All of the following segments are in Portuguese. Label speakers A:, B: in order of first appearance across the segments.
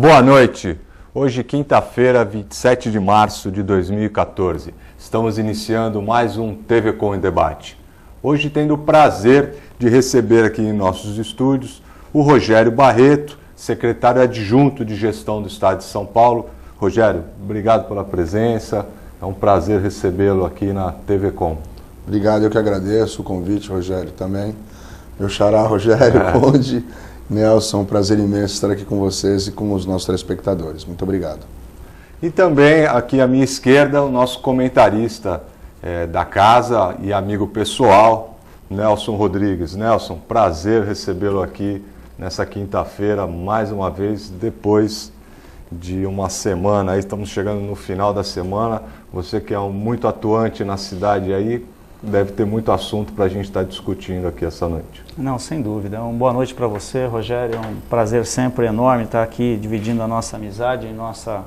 A: boa noite. Hoje, quinta-feira, 27 de março de 2014. Estamos iniciando mais um TV Com em Debate. Hoje, tendo o prazer de receber aqui em nossos estúdios o Rogério Barreto, secretário adjunto de Gestão do Estado de São Paulo. Rogério, obrigado pela presença. É um prazer recebê-lo aqui na TV Com.
B: Obrigado, eu que agradeço o convite, Rogério, também. Meu xará, Rogério Conde. Nelson, um prazer imenso estar aqui com vocês e com os nossos telespectadores. Muito obrigado.
A: E também aqui à minha esquerda, o nosso comentarista da casa e amigo pessoal, Nelson Rodrigues. Nelson, prazer recebê-lo aqui nessa quinta-feira, mais uma vez, depois de uma semana. Aí estamos chegando no final da semana. Você que é muito atuante na cidade aí, deve ter muito assunto para a gente estar discutindo aqui essa noite.
C: Não, sem dúvida. Uma boa noite para você, Rogério. É um prazer sempre enorme estar aqui dividindo a nossa amizade, nossa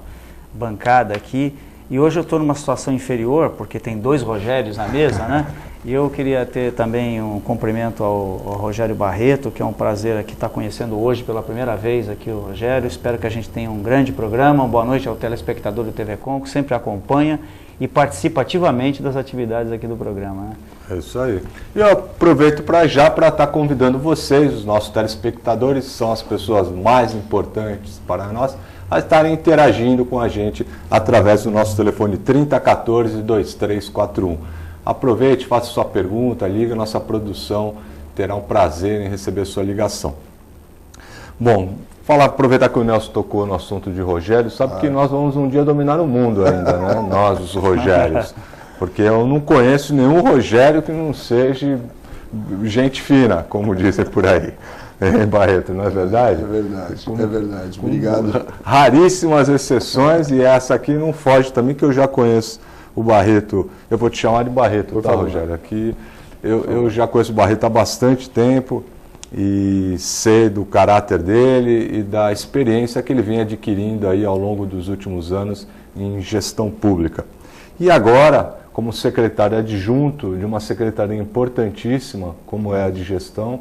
C: bancada aqui. E hoje eu estou numa situação inferior, porque tem dois Rogérios na mesa, né? E eu queria ter também um cumprimento ao Rogério Barreto, que é um prazer aqui estar conhecendo hoje pela primeira vez aqui o Rogério. Espero que a gente tenha um grande programa. Uma boa noite ao telespectador do TV Com, que sempre acompanha e participa ativamente das atividades aqui do programa, né?
A: É isso aí. E eu aproveito para estar convidando vocês, os nossos telespectadores, que são as pessoas mais importantes para nós, a estarem interagindo com a gente através do nosso telefone 3014-2341. Aproveite, faça sua pergunta, liga, nossa produção terá um prazer em receber sua ligação. Bom, aproveitar que o Nelson tocou no assunto de Rogério, sabe que nós vamos um dia dominar o mundo ainda, né? Nós, os Rogérios. Porque eu não conheço nenhum Rogério que não seja gente fina, como dizem por aí. Barreto, não é verdade?
B: É verdade, é verdade. Obrigado.
A: Raríssimas exceções, e essa aqui não foge também, que eu já conheço o Barreto. Eu vou te chamar de Barreto, por favor, Rogério? Aqui eu já conheço o Barreto há bastante tempo e sei do caráter dele e da experiência que ele vem adquirindo aí ao longo dos últimos anos em gestão pública. E agora, como secretário adjunto de uma secretaria importantíssima, como é a de gestão,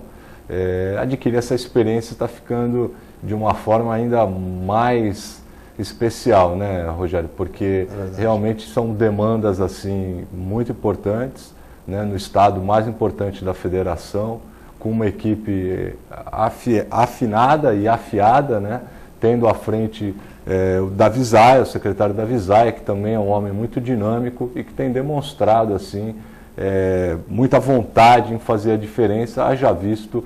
A: adquirir essa experiência está ficando de uma forma ainda mais especial, né, Rogério? Porque realmente são demandas assim muito importantes, né, no estado mais importante da federação, com uma equipe afinada e afiada, né, tendo à frente o Davisaia, o secretário Davisaia, que também é um homem muito dinâmico e que tem demonstrado assim muita vontade em fazer a diferença, haja visto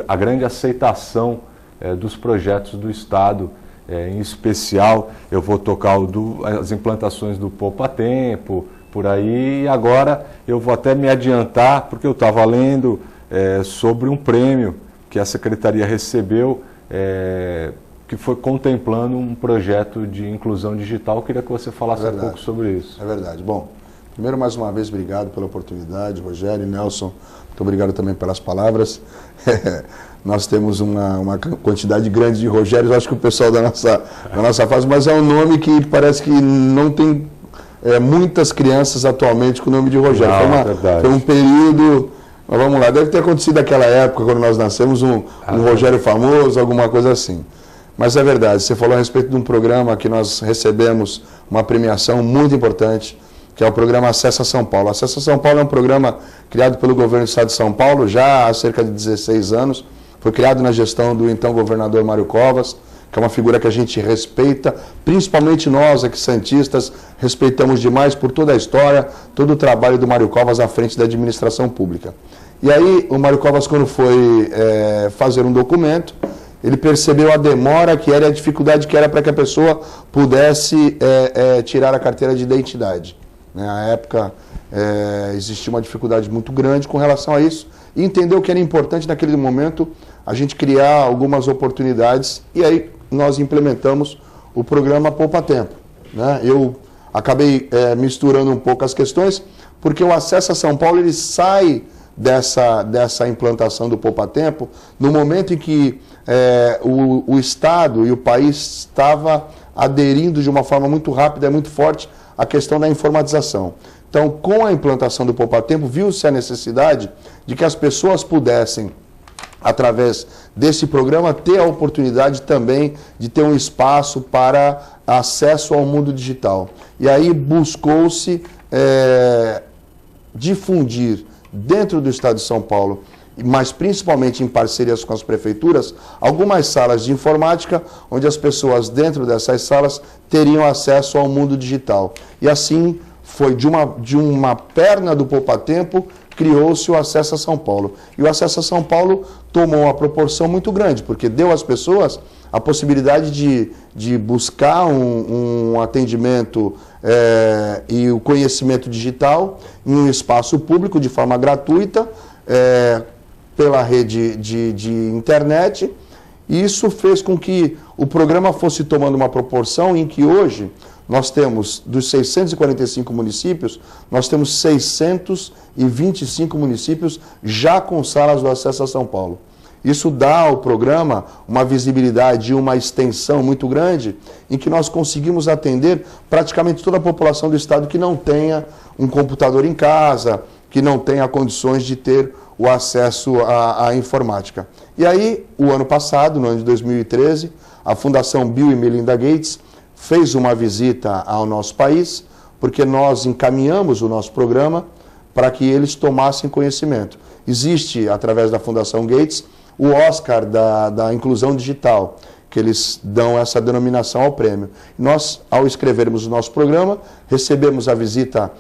A: a grande aceitação dos projetos do Estado. Em especial, eu vou tocar as implantações do Poupa Tempo, por aí, e agora eu vou até me adiantar, porque eu estava lendo sobre um prêmio que a Secretaria recebeu, que foi contemplando um projeto de inclusão digital. Eu queria que você falasse um pouco sobre isso.
B: É verdade. Bom, primeiro, mais uma vez, obrigado pela oportunidade, Rogério e Nelson, muito obrigado também pelas palavras. Nós temos uma quantidade grande de Rogérios, acho que o pessoal da nossa fase, mas é um nome que parece que não tem muitas crianças atualmente com o nome de Rogério. Foi um período, mas vamos lá, deve ter acontecido naquela época, quando nós nascemos, um Rogério famoso, alguma coisa assim. Mas é verdade, você falou a respeito de um programa que nós recebemos uma premiação muito importante, que é o programa Acessa São Paulo. Acessa São Paulo é um programa criado pelo governo do Estado de São Paulo já há cerca de 16 anos. Foi criado na gestão do então governador Mário Covas, que é uma figura que a gente respeita, principalmente nós aqui santistas, respeitamos demais por toda a história, todo o trabalho do Mário Covas à frente da administração pública. E aí o Mário Covas, quando foi fazer um documento, ele percebeu a demora que era e a dificuldade que era para que a pessoa pudesse tirar a carteira de identidade. Na época existia uma dificuldade muito grande com relação a isso, e entendeu que era importante naquele momento a gente criar algumas oportunidades, e aí nós implementamos o programa Poupa Tempo, né? Eu acabei misturando um pouco as questões, porque o Acessa São Paulo ele sai dessa implantação do Poupa Tempo no momento em que o Estado e o país estava aderindo de uma forma muito rápida e muito forte à questão da informatização. Então, com a implantação do Poupa Tempo, viu-se a necessidade de que as pessoas pudessem através desse programa, ter a oportunidade também de ter um espaço para acesso ao mundo digital. E aí buscou-se difundir dentro do Estado de São Paulo, mas principalmente em parcerias com as prefeituras, algumas salas de informática, onde as pessoas dentro dessas salas teriam acesso ao mundo digital. E assim foi de uma perna do Poupatempo, criou-se o Acessa São Paulo. E o Acessa São Paulo tomou uma proporção muito grande, porque deu às pessoas a possibilidade de buscar um atendimento e o conhecimento digital em um espaço público de forma gratuita, pela rede de internet. E isso fez com que o programa fosse tomando uma proporção em que hoje nós temos, dos 645 municípios, nós temos 625 municípios já com salas do Acesso a São Paulo. Isso dá ao programa uma visibilidade e uma extensão muito grande, em que nós conseguimos atender praticamente toda a população do estado que não tenha um computador em casa, que não tenha condições de ter o acesso à informática. E aí, o ano passado, no ano de 2013, a Fundação Bill e Melinda Gates fez uma visita ao nosso país, porque nós encaminhamos o nosso programa para que eles tomassem conhecimento. Existe, através da Fundação Gates, o Oscar da inclusão digital, que eles dão essa denominação ao prêmio. Nós, ao escrevermos o nosso programa, recebemos a visita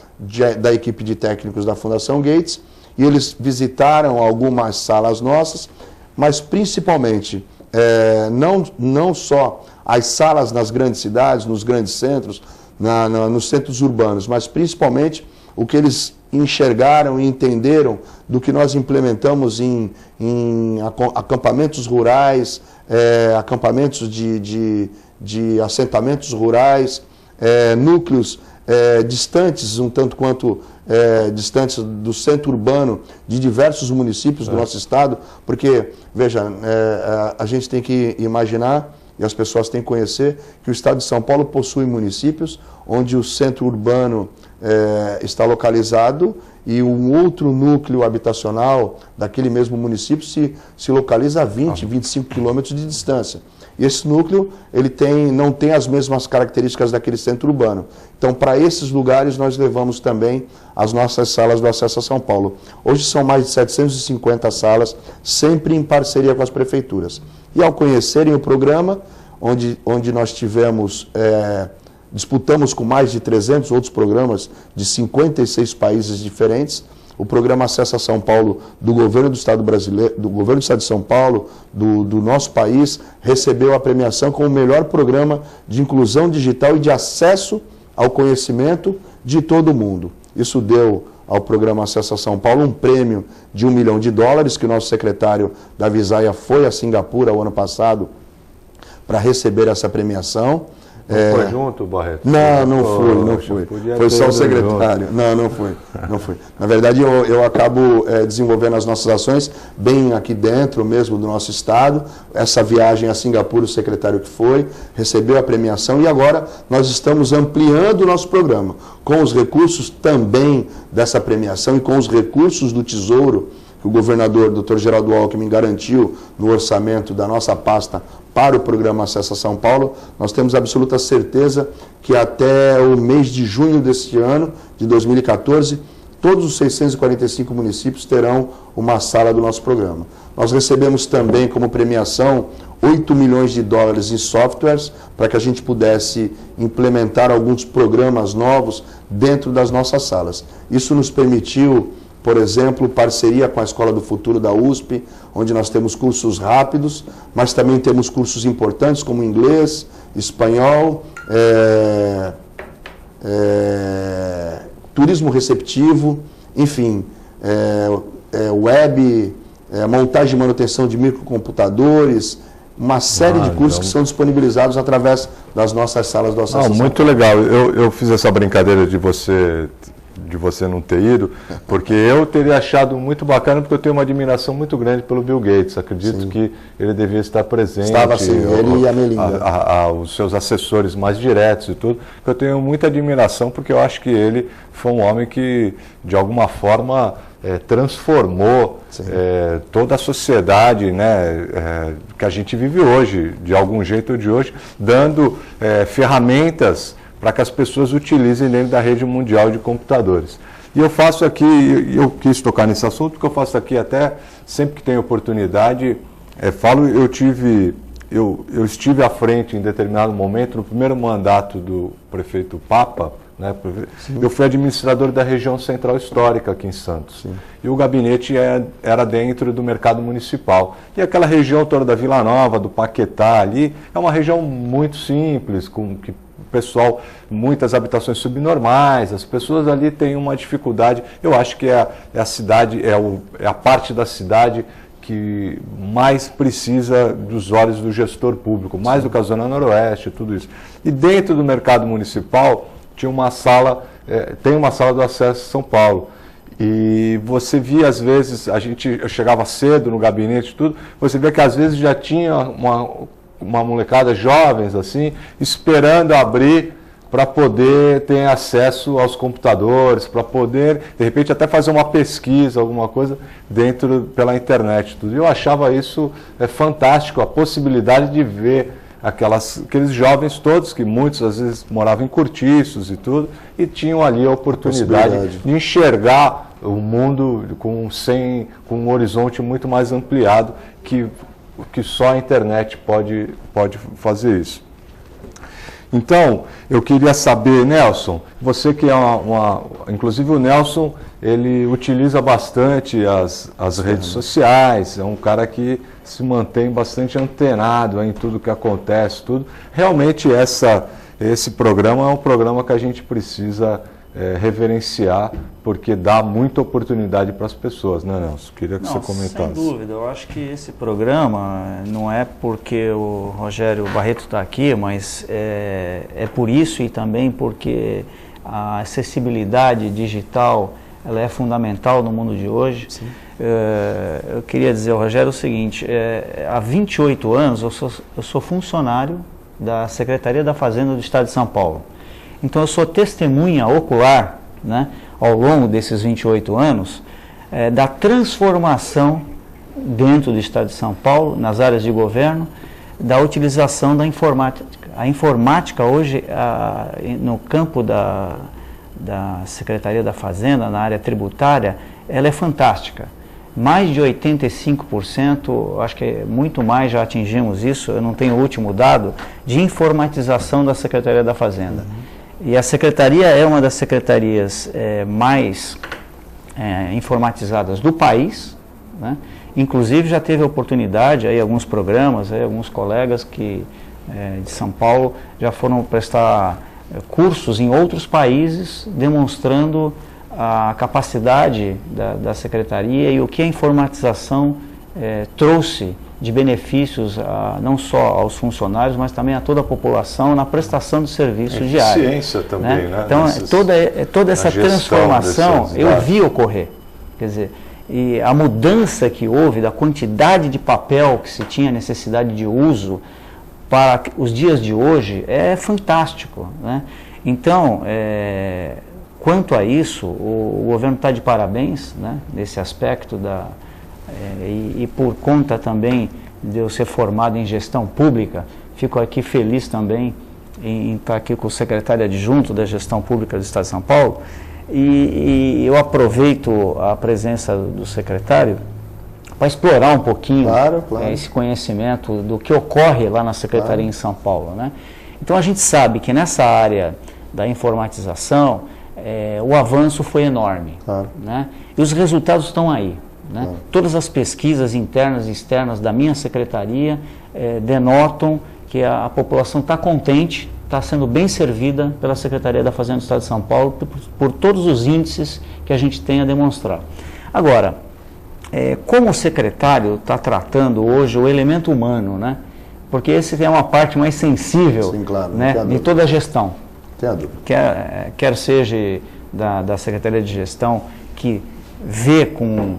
B: da equipe de técnicos da Fundação Gates, e eles visitaram algumas salas nossas, mas principalmente, não só as salas nas grandes cidades, nos grandes centros, nos centros urbanos, mas principalmente o que eles enxergaram e entenderam do que nós implementamos em acampamentos rurais, acampamentos de assentamentos rurais, núcleos distantes, um tanto quanto distantes do centro urbano de diversos municípios do nosso estado, porque, veja, a gente tem que imaginar, e as pessoas têm que conhecer, que o estado de São Paulo possui municípios onde o centro urbano está localizado e um outro núcleo habitacional daquele mesmo município se localiza a 20, 25 quilômetros de distância. E esse núcleo não tem as mesmas características daquele centro urbano. Então, para esses lugares, nós levamos também as nossas salas do Acesso a São Paulo. Hoje são mais de 750 salas, sempre em parceria com as prefeituras. E ao conhecerem o programa, onde nós disputamos com mais de 300 outros programas de 56 países diferentes, o programa Acessa São Paulo do governo do Estado brasileiro, do governo do Estado de São Paulo, do nosso país, recebeu a premiação como o melhor programa de inclusão digital e de acesso ao conhecimento de todo o mundo. Isso deu ao programa Acessa São Paulo um prêmio de $1 milhão, que o nosso secretário da Visaia foi a Singapura o ano passado para receber essa premiação.
A: Não foi junto, Barreto?
B: Não fui. Foi só o secretário. Não fui. Na verdade, eu acabo desenvolvendo as nossas ações bem aqui dentro mesmo do nosso estado. Essa viagem a Singapura, o secretário que foi, recebeu a premiação e agora nós estamos ampliando o nosso programa com os recursos também dessa premiação e com os recursos do Tesouro que o governador, Dr. Geraldo Alckmin, garantiu no orçamento da nossa pasta para o programa Acessa São Paulo. Nós temos absoluta certeza que até o mês de junho deste ano, de 2014, todos os 645 municípios terão uma sala do nosso programa. Nós recebemos também como premiação $8 milhões em softwares para que a gente pudesse implementar alguns programas novos dentro das nossas salas. Isso nos permitiu, por exemplo, parceria com a Escola do Futuro da USP, onde nós temos cursos rápidos, mas também temos cursos importantes como inglês, espanhol, turismo receptivo, enfim, web, montagem e manutenção de microcomputadores, uma série de cursos que são disponibilizados através das nossas salas do Acesso.
A: Muito legal. Eu fiz essa brincadeira de você não ter ido, porque eu teria achado muito bacana, porque eu tenho uma admiração muito grande pelo Bill Gates. Acredito que ele devia estar presente.
B: Estava sim, ele e a Melinda.
A: Os seus assessores mais diretos e tudo. Eu tenho muita admiração, porque eu acho que ele foi um homem que, de alguma forma, transformou toda a sociedade, né, que a gente vive hoje, de algum jeito ou de hoje, dando ferramentas para que as pessoas utilizem dentro da rede mundial de computadores. E eu faço aqui, eu quis tocar nesse assunto, porque eu faço aqui até, sempre que tenho oportunidade, eu estive à frente em determinado momento, no primeiro mandato do prefeito Papa, né, eu fui administrador da região central histórica aqui em Santos. Sim. E o gabinete era dentro do mercado municipal. E aquela região toda da Vila Nova, do Paquetá ali, é uma região muito simples, com que pessoal, muitas habitações subnormais, as pessoas ali têm uma dificuldade. Eu acho que é a cidade, é a parte da cidade que mais precisa dos olhos do gestor público, mais do que a Zona Noroeste, tudo isso. E dentro do mercado municipal tinha uma sala, tem uma sala do acesso São Paulo. E você via, às vezes, eu chegava cedo no gabinete e tudo, você via que às vezes já tinha uma molecada, jovens assim, esperando abrir para poder ter acesso aos computadores, para poder, de repente, até fazer uma pesquisa, alguma coisa, pela internet. Tudo. Eu achava isso fantástico, a possibilidade de ver aqueles jovens todos, que muitos às vezes moravam em cortiços e tudo, e tinham ali a oportunidade de enxergar o mundo com um horizonte muito mais ampliado, que só a internet pode fazer isso. Então, eu queria saber, Nelson, você que inclusive o Nelson, ele utiliza bastante as redes sociais, é um cara que se mantém bastante antenado em tudo que acontece, tudo. Realmente esse programa é um programa que a gente precisa reverenciar, porque dá muita oportunidade para as pessoas, né, Nelson? Queria que você comentasse.
C: Sem dúvida, eu acho que esse programa não é porque o Rogério Barreto está aqui, mas é por isso e também porque a acessibilidade digital ela é fundamental no mundo de hoje. Eu queria dizer ao Rogério o seguinte, há 28 anos eu sou funcionário da Secretaria da Fazenda do Estado de São Paulo. Então eu sou testemunha ocular, né, ao longo desses 28 anos, da transformação dentro do Estado de São Paulo, nas áreas de governo, da utilização da informática. A informática hoje, no campo da Secretaria da Fazenda, na área tributária, ela é fantástica. Mais de 85%, acho que muito mais já atingimos isso, eu não tenho o último dado, de informatização da Secretaria da Fazenda. E a Secretaria é uma das secretarias mais informatizadas do país, né? Inclusive já teve a oportunidade, aí alguns programas, aí alguns colegas de São Paulo já foram prestar cursos em outros países, demonstrando a capacidade da Secretaria e o que a informatização trouxe de benefícios não só aos funcionários, mas também a toda a população na prestação de serviço diário.
A: Eficiência também, né?
C: Então, toda essa transformação eu vi ocorrer. Quer dizer, e a mudança que houve da quantidade de papel que se tinha necessidade de uso para os dias de hoje é fantástico, né? Então, quanto a isso, o governo está de parabéns, né, nesse aspecto e por conta também de eu ser formado em gestão pública, fico aqui feliz também em estar aqui com o secretário adjunto da Gestão Pública do Estado de São Paulo, e eu aproveito a presença do secretário para explorar um pouquinho esse conhecimento do que ocorre lá na Secretaria em São Paulo, né? Então a gente sabe que nessa área da informatização o avanço foi enorme, né? E os resultados estão aí, né? Todas as pesquisas internas e externas da minha secretaria denotam que a população está contente, está sendo bem servida pela Secretaria da Fazenda do Estado de São Paulo por todos os índices que a gente tem a demonstrar. Agora, como o secretário está tratando hoje o elemento humano, né? Porque esse é uma parte mais sensível, sim, claro, né, de toda a gestão. Quer seja da Secretaria de Gestão, que vê com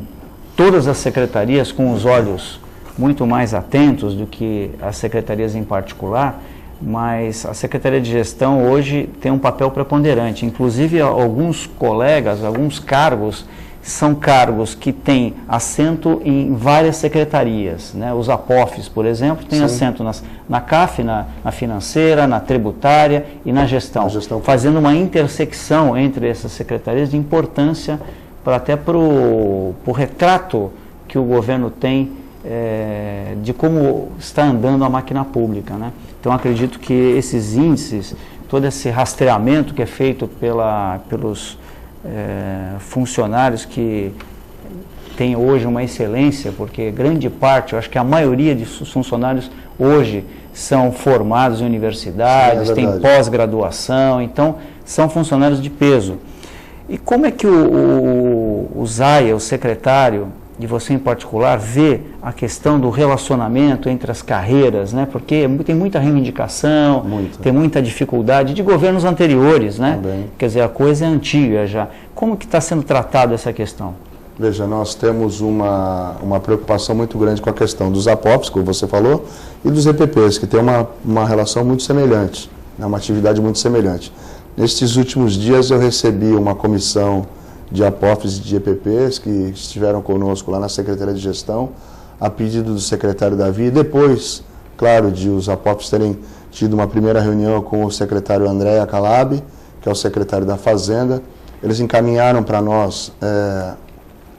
C: todas as secretarias com os olhos muito mais atentos do que as secretarias em particular, mas a Secretaria de Gestão hoje tem um papel preponderante. Inclusive, alguns colegas, alguns cargos são cargos que têm assento em várias secretarias, né? Os APOFs, por exemplo, têm assento na CAF, na financeira, na tributária e na gestão, fazendo uma intersecção entre essas secretarias de importância até para o retrato que o governo tem de como está andando a máquina pública, né? Então, acredito que esses índices, todo esse rastreamento que é feito pelos funcionários que têm hoje uma excelência, porque grande parte, eu acho que a maioria dos funcionários hoje são formados em universidades, têm pós-graduação, então são funcionários de peso. E como é que o Zaia, o secretário, de você em particular, vê a questão do relacionamento entre as carreiras, né? Porque tem muita reivindicação, tem muita dificuldade de governos anteriores, né?
B: Também.
C: Quer dizer, a coisa é antiga já. Como que está sendo tratada essa questão?
B: Veja, nós temos uma preocupação muito grande com a questão dos APOPs, como você falou, e dos EPPs, que tem uma relação muito semelhante, né? Uma atividade muito semelhante. Nestes últimos dias eu recebi uma comissão de APOFs e de EPPs que estiveram conosco lá na Secretaria de Gestão, a pedido do secretário Davi, depois, claro, de os APOFs terem tido uma primeira reunião com o secretário André Calab, que é o secretário da Fazenda. Eles encaminharam para nós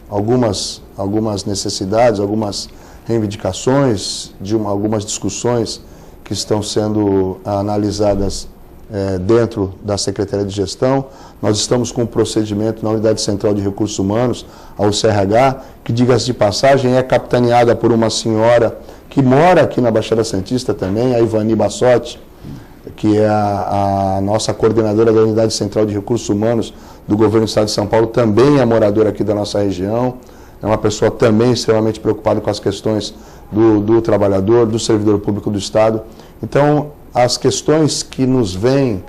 B: algumas necessidades, algumas reivindicações, algumas discussões que estão sendo analisadas dentro da Secretaria de Gestão. Nós estamos com um procedimento na Unidade Central de Recursos Humanos, a UCRH, que, diga-se de passagem, é capitaneada por uma senhora que mora aqui na Baixada Santista também, a Ivani Bassotti, que é a nossa coordenadora da Unidade Central de Recursos Humanos do Governo do Estado de São Paulo, também é moradora aqui da nossa região, é uma pessoa também extremamente preocupada com as questões do trabalhador, do servidor público do Estado. Então, as questões que nos vêm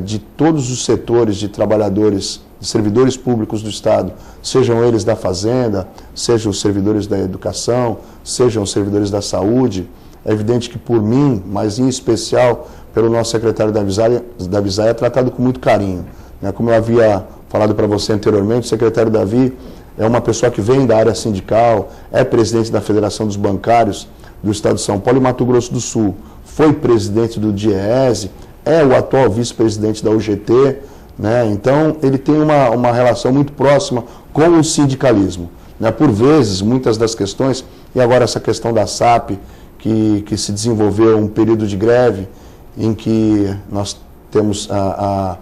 B: de todos os setores de trabalhadores, de servidores públicos do Estado, sejam eles da Fazenda, sejam os servidores da Educação, sejam os servidores da Saúde, é evidente que por mim, mas em especial pelo nosso secretário da Visaia, é tratado com muito carinho, né? Como eu havia falado para você anteriormente, o secretário Davi é uma pessoa que vem da área sindical, é presidente da Federação dos Bancários do Estado de São Paulo e Mato Grosso do Sul, foi presidente do DIEESE, é o atual vice-presidente da UGT, né? Então ele tem uma relação muito próxima com o sindicalismo, né? Por vezes, muitas das questões, e agora essa questão da SAP, que se desenvolveu um período de greve em que nós temos a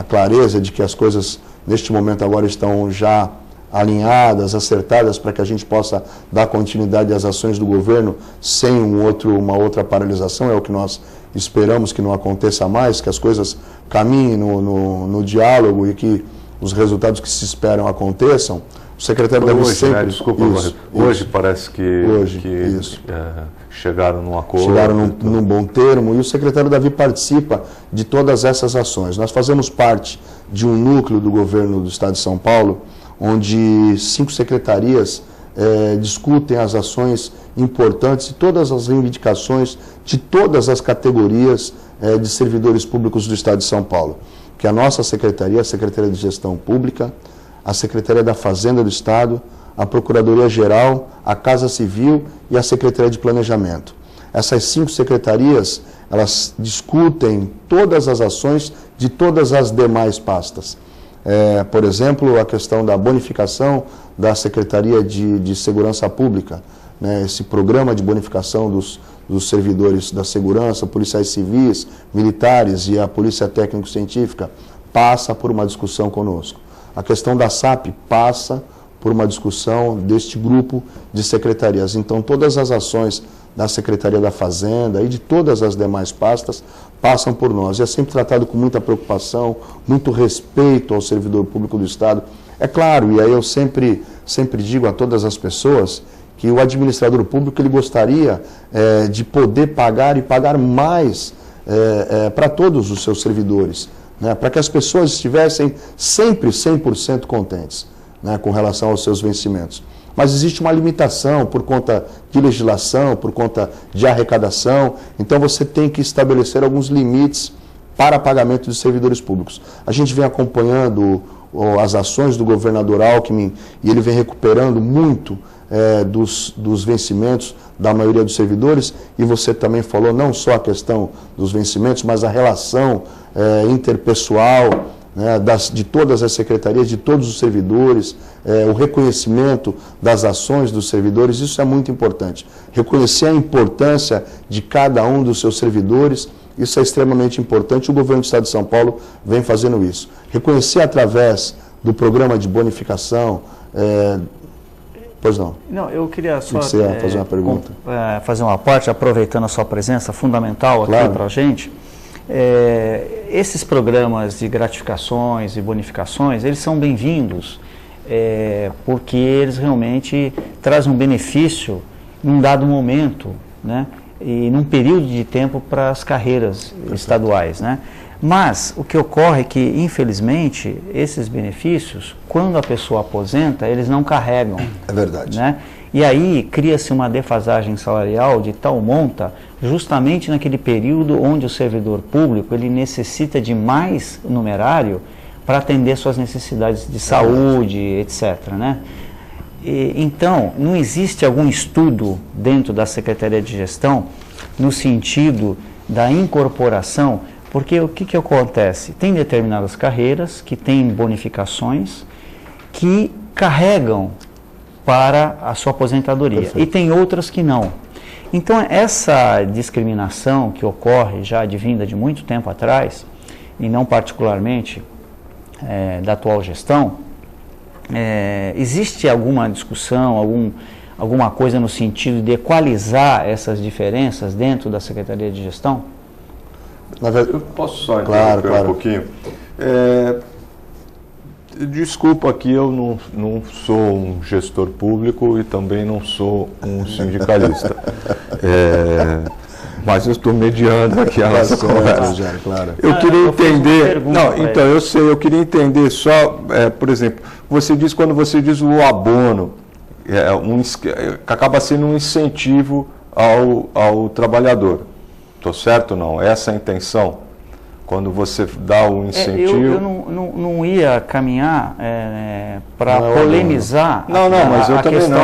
B: clareza de que as coisas neste momento agora estão já alinhadas, acertadas, para que a gente possa dar continuidade às ações do governo sem uma outra paralisação. É o que nós esperamos que não aconteça mais, que as coisas caminhem no diálogo e que os resultados que se esperam aconteçam. O secretário deve sempre...
A: Né? Desculpa, hoje parece que chegaram num acordo.
B: Chegaram num bom termo, e o secretário Davi participa de todas essas ações. Nós fazemos parte de um núcleo do governo do Estado de São Paulo, onde 5 secretarias discutem as ações importantes e todas as reivindicações de todas as categorias de servidores públicos do Estado de São Paulo, que é a nossa secretaria, a Secretaria de Gestão Pública, a Secretaria da Fazenda do Estado, a Procuradoria-Geral, a Casa Civil e a Secretaria de Planejamento. Essas 5 secretarias, elas discutem todas as ações de todas as demais pastas. Por exemplo, a questão da bonificação da Secretaria de Segurança Pública, né, esse programa de bonificação dos servidores da segurança, policiais civis, militares e a Polícia Técnico-Científica, passa por uma discussão conosco. A questão da SAP passa por uma discussão deste grupo de secretarias. Então, todas as ações da Secretaria da Fazenda e de todas as demais pastas passam por nós. E é sempre tratado com muita preocupação, muito respeito ao servidor público do Estado. É claro, e aí eu sempre digo a todas as pessoas que o administrador público ele gostaria de poder pagar e pagar mais para todos os seus servidores, né, para que as pessoas estivessem sempre 100% contentes, né, com relação aos seus vencimentos. Mas existe uma limitação por conta de legislação, por conta de arrecadação, então você tem que estabelecer alguns limites para pagamento de servidores públicos. A gente vem acompanhando as ações do governador Alckmin, e ele vem recuperando muito dos vencimentos da maioria dos servidores, e você também falou não só a questão dos vencimentos, mas a relação interpessoal, né, de todas as secretarias, de todos os servidores, o reconhecimento das ações dos servidores, isso é muito importante. Reconhecer a importância de cada um dos seus servidores, isso é extremamente importante. O governo do Estado de São Paulo vem fazendo isso. Reconhecer através do programa de bonificação. Pois não.
C: Não, eu queria só
B: fazer uma pergunta.
C: Fazer uma parte, aproveitando a sua presença fundamental aqui para a gente. Esses programas de gratificações e bonificações, eles são bem-vindos, porque eles realmente trazem um benefício num dado momento, né, e num período de tempo para as carreiras estaduais, né? Mas o que ocorre é que, infelizmente, esses benefícios, quando a pessoa aposenta, eles não carregam.
B: É verdade.
C: Né? E aí cria-se uma defasagem salarial de tal monta, justamente naquele período onde o servidor público ele necessita de mais numerário para atender suas necessidades de saúde, etc. Né? Então, não existe algum estudo dentro da Secretaria de Gestão no sentido da incorporação. Porque o que acontece? Tem determinadas carreiras que têm bonificações que carregam para a sua aposentadoria. Perfeito. E tem outras que não. Então, essa discriminação que ocorre já advinda de muito tempo atrás, e não particularmente da atual gestão, existe alguma discussão, alguma coisa no sentido de equalizar essas diferenças dentro da Secretaria de Gestão?
A: Eu posso só interromper um pouquinho? Desculpa aqui, eu não sou um gestor público e também não sou um sindicalista. Mas eu estou mediando aqui a nossa conversa.
B: Claro.
A: Eu queria entender... Não, então, eu sei, eu queria entender só, por exemplo, quando você diz o abono, acaba sendo um incentivo ao trabalhador. Estou certo ou não? Essa é a intenção? Quando você dá o incentivo...
C: Eu não ia caminhar para polemizar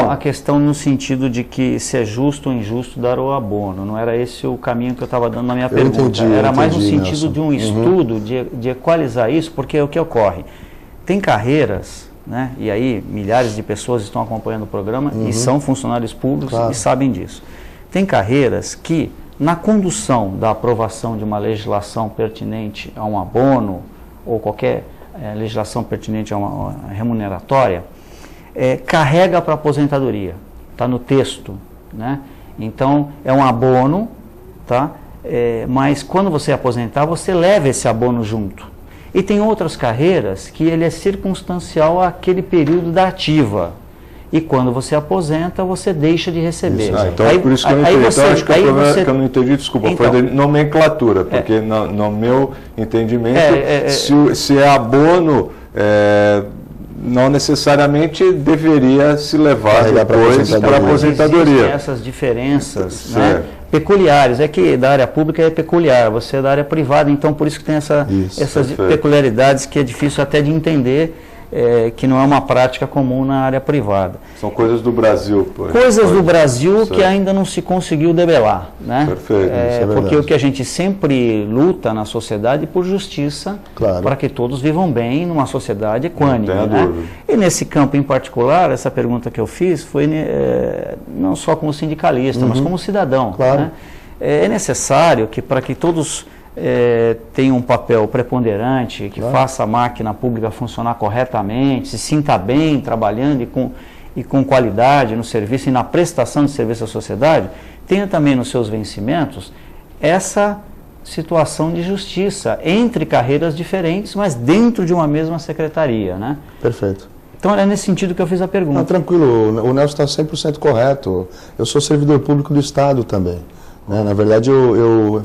C: a questão no sentido de que se é justo ou injusto dar o abono. Não era esse o caminho que eu estava dando na minha pergunta. Era mais no sentido Nelson. De um estudo, de equalizar isso, porque o que ocorre? Tem carreiras, né, e aí milhares de pessoas estão acompanhando o programa e são funcionários públicos e sabem disso. Tem carreiras que... Na condução da aprovação de uma legislação pertinente a um abono ou qualquer legislação pertinente a uma remuneratória, carrega para a aposentadoria, está no texto, né? Então, é um abono, tá? Mas quando você aposentar, você leva esse abono junto. E tem outras carreiras que ele é circunstancial àquele período da ativa. E quando você aposenta, você deixa de receber.
A: Então é por isso que eu não entendi. Então, acho que o problema que eu não entendi, desculpa, foi de nomenclatura, porque no meu entendimento, se é abono, não necessariamente deveria se levar depois para a aposentadoria.
C: Existem essas diferenças, né, peculiares. É que da área pública é peculiar, você é da área privada, então por isso que tem essas peculiaridades que é difícil até de entender. Que não é uma prática comum na área privada.
A: São coisas do Brasil.
C: Coisas do Brasil que ainda não se conseguiu debelar. Né?
A: Perfeito.
C: Porque o que a gente sempre luta na sociedade é por justiça, para que todos vivam bem numa sociedade equânime. Né? E nesse campo em particular, essa pergunta que eu fiz foi não só como sindicalista, mas como cidadão. Né? É necessário que para que todos... tem um papel preponderante, que faça a máquina pública funcionar corretamente, se sinta bem trabalhando e com qualidade no serviço e na prestação de serviço à sociedade, tenha também nos seus vencimentos essa situação de justiça entre carreiras diferentes, mas dentro de uma mesma secretaria. Né?
B: Perfeito.
C: Então é nesse sentido que eu fiz a pergunta.
B: Não, tranquilo, o Nelson está 100% correto. Eu sou servidor público do Estado também. Na verdade, eu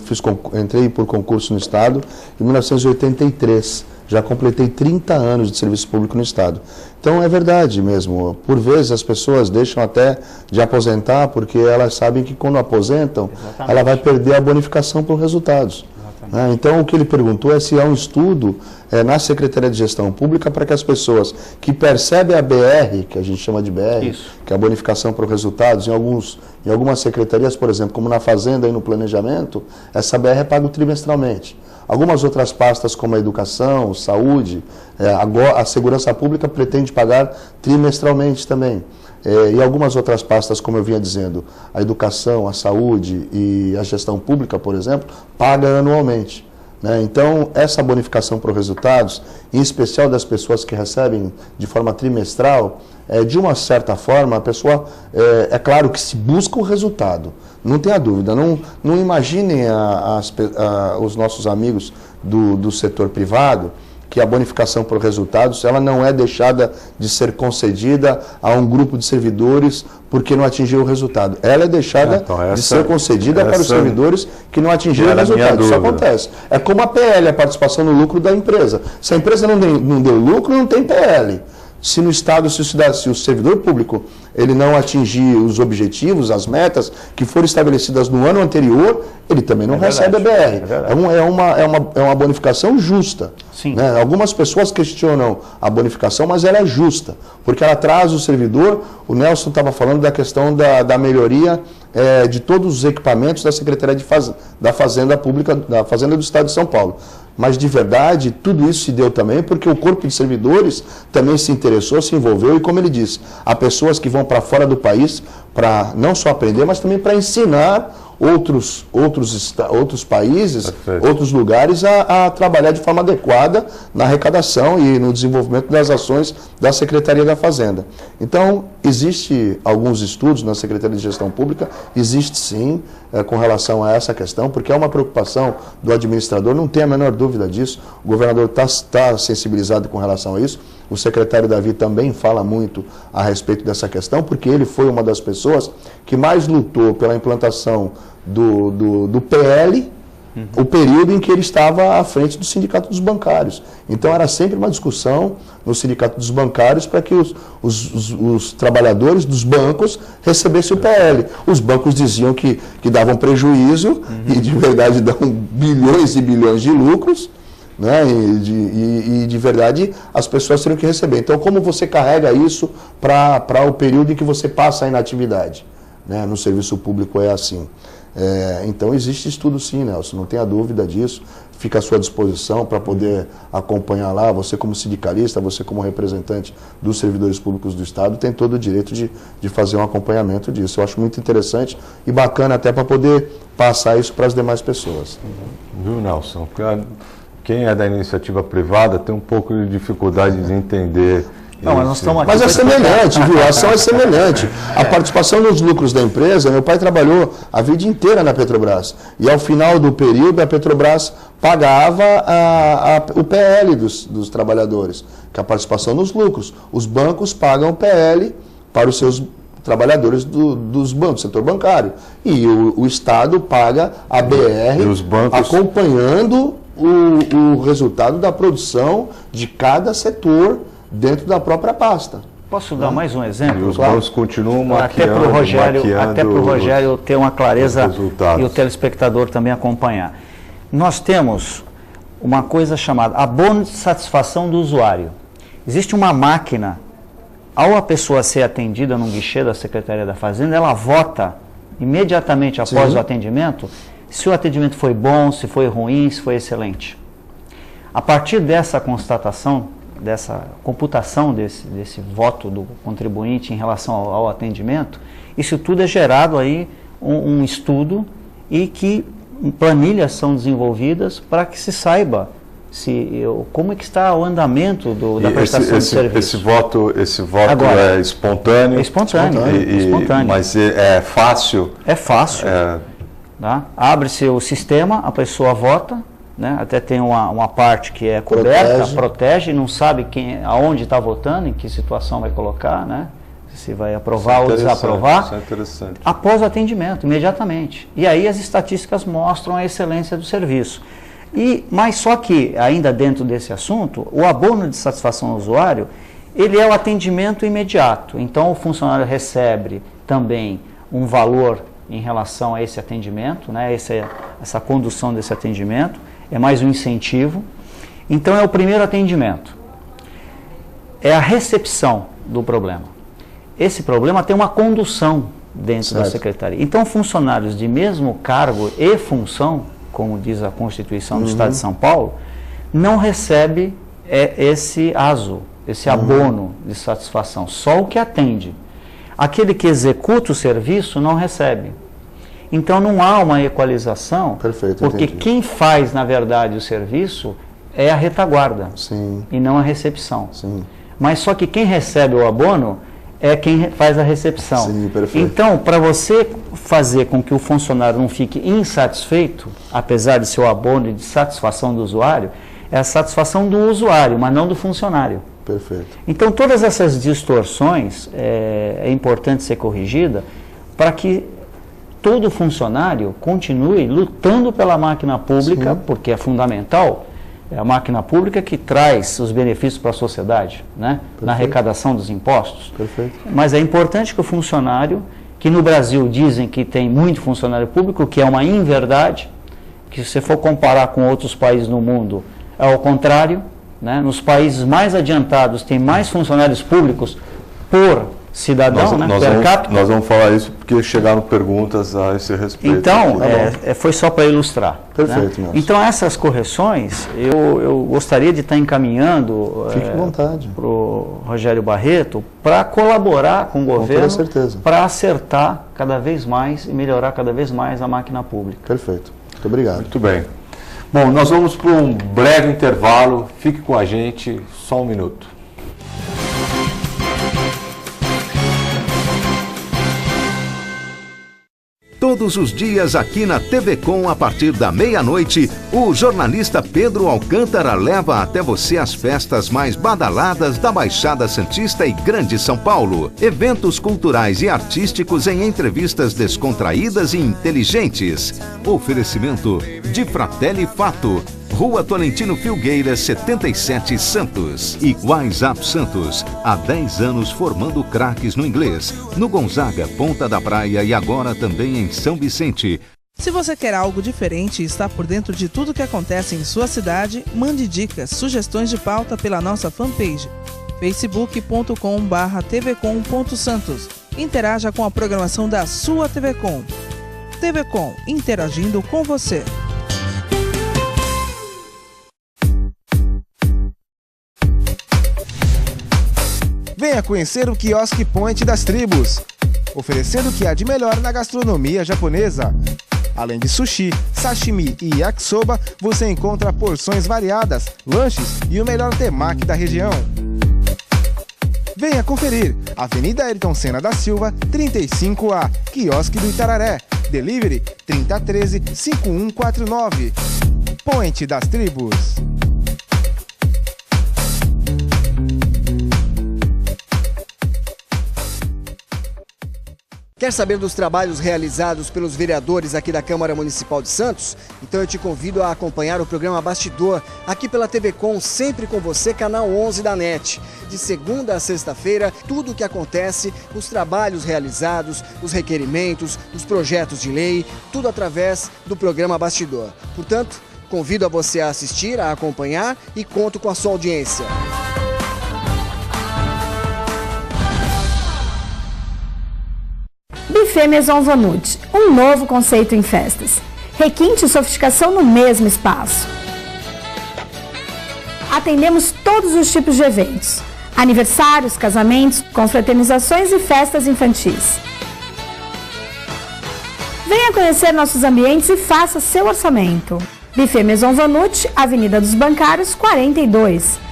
B: entrei por concurso no Estado em 1983. Já completei 30 anos de serviço público no Estado. Então, é verdade mesmo. Por vezes, as pessoas deixam até de aposentar porque elas sabem que quando aposentam, ela vai perder a bonificação por resultados.
C: Exatamente.
B: Então, o que ele perguntou é se há um estudo na Secretaria de Gestão Pública para que as pessoas que percebem a BR, que a gente chama de BR,
C: Isso.
B: que é a bonificação por resultados, em algumas secretarias, por exemplo, como na Fazenda e no Planejamento, essa BR é paga trimestralmente. Algumas outras pastas, como a Educação, Saúde, agora a Segurança Pública pretende pagar trimestralmente também. E algumas outras pastas, como eu vinha dizendo, a Educação, a Saúde e a Gestão Pública, por exemplo, paga anualmente. Então, essa bonificação por resultados, em especial das pessoas que recebem de forma trimestral, de uma certa forma, a pessoa, é claro que se busca o resultado, não tenha dúvida. Não imaginem os nossos amigos do setor privado que a bonificação por resultados ela não é deixada de ser concedida a um grupo de servidores porque não atingiu o resultado. Ela é deixada de ser concedida para os servidores que não atingiram o resultado. Isso acontece. É como a PL, a participação no lucro da empresa. Se a empresa não deu lucro, não tem PL. Se no Estado, se o servidor público ele não atingir os objetivos, as metas que foram estabelecidas no ano anterior, ele também não recebe a BR. É uma bonificação justa.
C: Sim.
B: Algumas pessoas questionam a bonificação, mas ela é justa, porque ela traz o servidor. O Nelson estava falando da questão da melhoria de todos os equipamentos da Secretaria da Fazenda Pública, da Fazenda do Estado de São Paulo. Mas, de verdade, tudo isso se deu também porque o corpo de servidores também se interessou, se envolveu e, como ele disse, há pessoas que vão para fora do país para não só aprender, mas também para ensinar outros países,
A: Perfeito.
B: outros lugares a trabalhar de forma adequada na arrecadação e no desenvolvimento das ações da Secretaria da Fazenda. Então, existe alguns estudos na Secretaria de Gestão Pública, existe sim, com relação a essa questão, porque é uma preocupação do administrador, não tem a menor dúvida disso, o governador está sensibilizado com relação a isso, o secretário Davi também fala muito a respeito dessa questão, porque ele foi uma das pessoas que mais lutou pela implantação do PL, o período em que ele estava à frente do Sindicato dos Bancários. Então era sempre uma discussão no Sindicato dos Bancários para que os trabalhadores dos bancos recebessem o PL. Os bancos diziam que davam prejuízo e de verdade dão bilhões e bilhões de lucros. E de verdade as pessoas teriam que receber. Então, como você carrega isso para o período em que você passa a inatividade? No serviço público é assim. Então, existe estudo sim, Nelson, não tenha dúvida disso. Fica à sua disposição para poder acompanhar lá. Você como sindicalista, você como representante dos servidores públicos do Estado, tem todo o direito de fazer um acompanhamento disso. Eu acho muito interessante e bacana até para poder passar isso para as demais pessoas.
A: Viu, Nelson? Quem é da iniciativa privada tem um pouco de dificuldade de entender.
C: Não, mas nós estamos aqui.
B: Mas é semelhante, viu? A ação é semelhante. A participação nos lucros da empresa, meu pai trabalhou a vida inteira na Petrobras. E ao final do período, a Petrobras pagava o PL dos trabalhadores, que é a participação nos lucros. Os bancos pagam o PL para os seus trabalhadores dos bancos, do setor bancário. E o Estado paga a BR,
A: e os bancos
B: acompanhando o resultado da produção de cada setor dentro da própria pasta.
C: Posso dar mais um exemplo?
A: E os bancos continuam maquiando,
C: até para o Rogério ter uma clareza e o telespectador também acompanhar. Nós temos uma coisa chamada abono de satisfação do usuário. Existe uma máquina, ao a pessoa ser atendida num guichê da Secretaria da Fazenda, ela vota imediatamente após o atendimento se o atendimento foi bom, se foi ruim, se foi excelente. A partir dessa constatação, dessa computação desse voto do contribuinte em relação ao atendimento, isso tudo é gerado aí um estudo e que planilhas são desenvolvidas para que se saiba como é que está o andamento da prestação de serviço.
A: Esse voto agora, é espontâneo?
C: É espontâneo.
A: Mas é fácil?
C: É fácil. Tá? Abre-se o sistema, a pessoa vota, até tem uma parte que é coberta, protege, não sabe aonde está votando, em que situação vai colocar, se vai aprovar ou desaprovar.
A: Isso é interessante.
C: Após o atendimento, imediatamente. E aí as estatísticas mostram a excelência do serviço. Mas só que, ainda dentro desse assunto, o abono de satisfação ao usuário, ele é o atendimento imediato. Então o funcionário recebe também um valor em relação a esse atendimento, essa condução desse atendimento. é mais um incentivo. Então é o primeiro atendimento. É a recepção do problema. Esse problema tem uma condução dentro da secretaria. Então funcionários de mesmo cargo e função, como diz a Constituição do Estado de São Paulo, não recebe esse ASO, esse abono de satisfação, só o que atende. Aquele que executa o serviço não recebe. Então não há uma equalização, porque quem faz, na verdade, o serviço é a retaguarda, e não a recepção. Mas só que quem recebe o abono é quem faz a recepção. Então, para você fazer com que o funcionário não fique insatisfeito, apesar de ser o abono de satisfação do usuário, é a satisfação do usuário, mas não do funcionário. Então, todas essas distorções é importante ser corrigida para que todo funcionário continue lutando pela máquina pública, porque é fundamental. É a máquina pública que traz os benefícios para a sociedade, né? Na arrecadação dos impostos. Mas é importante que o funcionário, que no Brasil dizem que tem muito funcionário público, que é uma inverdade, que se você for comparar com outros países no mundo, é ao contrário, né? Nos países mais adiantados tem mais funcionários públicos por cidadão, per capita.
A: Nós vamos falar isso porque chegaram perguntas a esse respeito.
C: Então, foi só para ilustrar. Né? Então, essas correções, eu gostaria de estar encaminhando para o Rogério Barreto para colaborar com o governo para acertar cada vez mais e melhorar cada vez mais a máquina pública.
B: Muito obrigado.
A: Muito bem. Bom, nós vamos para um breve intervalo. Fique com a gente, só um minuto.
D: Todos os dias aqui na TV Com, a partir da meia-noite, o jornalista Pedro Alcântara leva até você as festas mais badaladas da Baixada Santista e Grande São Paulo. Eventos culturais e artísticos em entrevistas descontraídas e inteligentes. Oferecimento de Fratelli Fato, Rua Tolentino Filgueiras, 77, Santos. E WhatsApp Santos, há 10 anos formando craques no inglês, no Gonzaga, Ponta da Praia e agora também em São Vicente.
E: Se você quer algo diferente e está por dentro de tudo que acontece em sua cidade, mande dicas, sugestões de pauta pela nossa fanpage, facebook.com/tvcom.santos. Interaja com a programação da sua TV Com. TV Com, interagindo com você.
F: Venha conhecer o Quiosque Point das Tribos, oferecendo o que há de melhor na gastronomia japonesa. Além de sushi, sashimi e yakisoba, você encontra porções variadas, lanches e o melhor temaki da região. Venha conferir, Avenida Ayrton Senna da Silva, 35A, Quiosque do Itararé. Delivery 3013-5149. Point das Tribos.
G: Quer saber dos trabalhos realizados pelos vereadores aqui da Câmara Municipal de Santos? Então eu te convido a acompanhar o programa Bastidor, aqui pela TV Com, sempre com você, canal 11 da NET. De segunda a sexta-feira, tudo o que acontece, os trabalhos realizados, os requerimentos, os projetos de lei, tudo através do programa Bastidor. Portanto, convido a você a assistir, a acompanhar e conto com a sua audiência.
H: Buffet Maison Vanut, um novo conceito em festas. Requinte e sofisticação no mesmo espaço. Atendemos todos os tipos de eventos: aniversários, casamentos, confraternizações e festas infantis. Venha conhecer nossos ambientes e faça seu orçamento. Buffet Maison Vanut, Avenida dos Bancários, 42.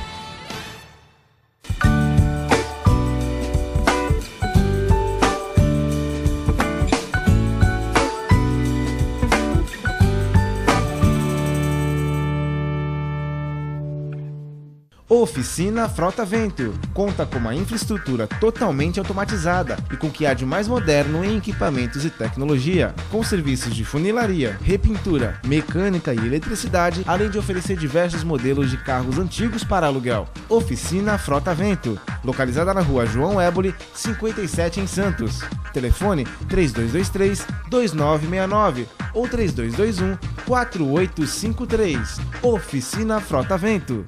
F: Oficina Frota Vento conta com uma infraestrutura totalmente automatizada e com o que há de mais moderno em equipamentos e tecnologia, com serviços de funilaria, repintura, mecânica e eletricidade, além de oferecer diversos modelos de carros antigos para aluguel. Oficina Frota Vento, localizada na Rua João Éboli, 57 em Santos. Telefone 3223-2969 ou 3221-32 4853. Oficina Frota Vento.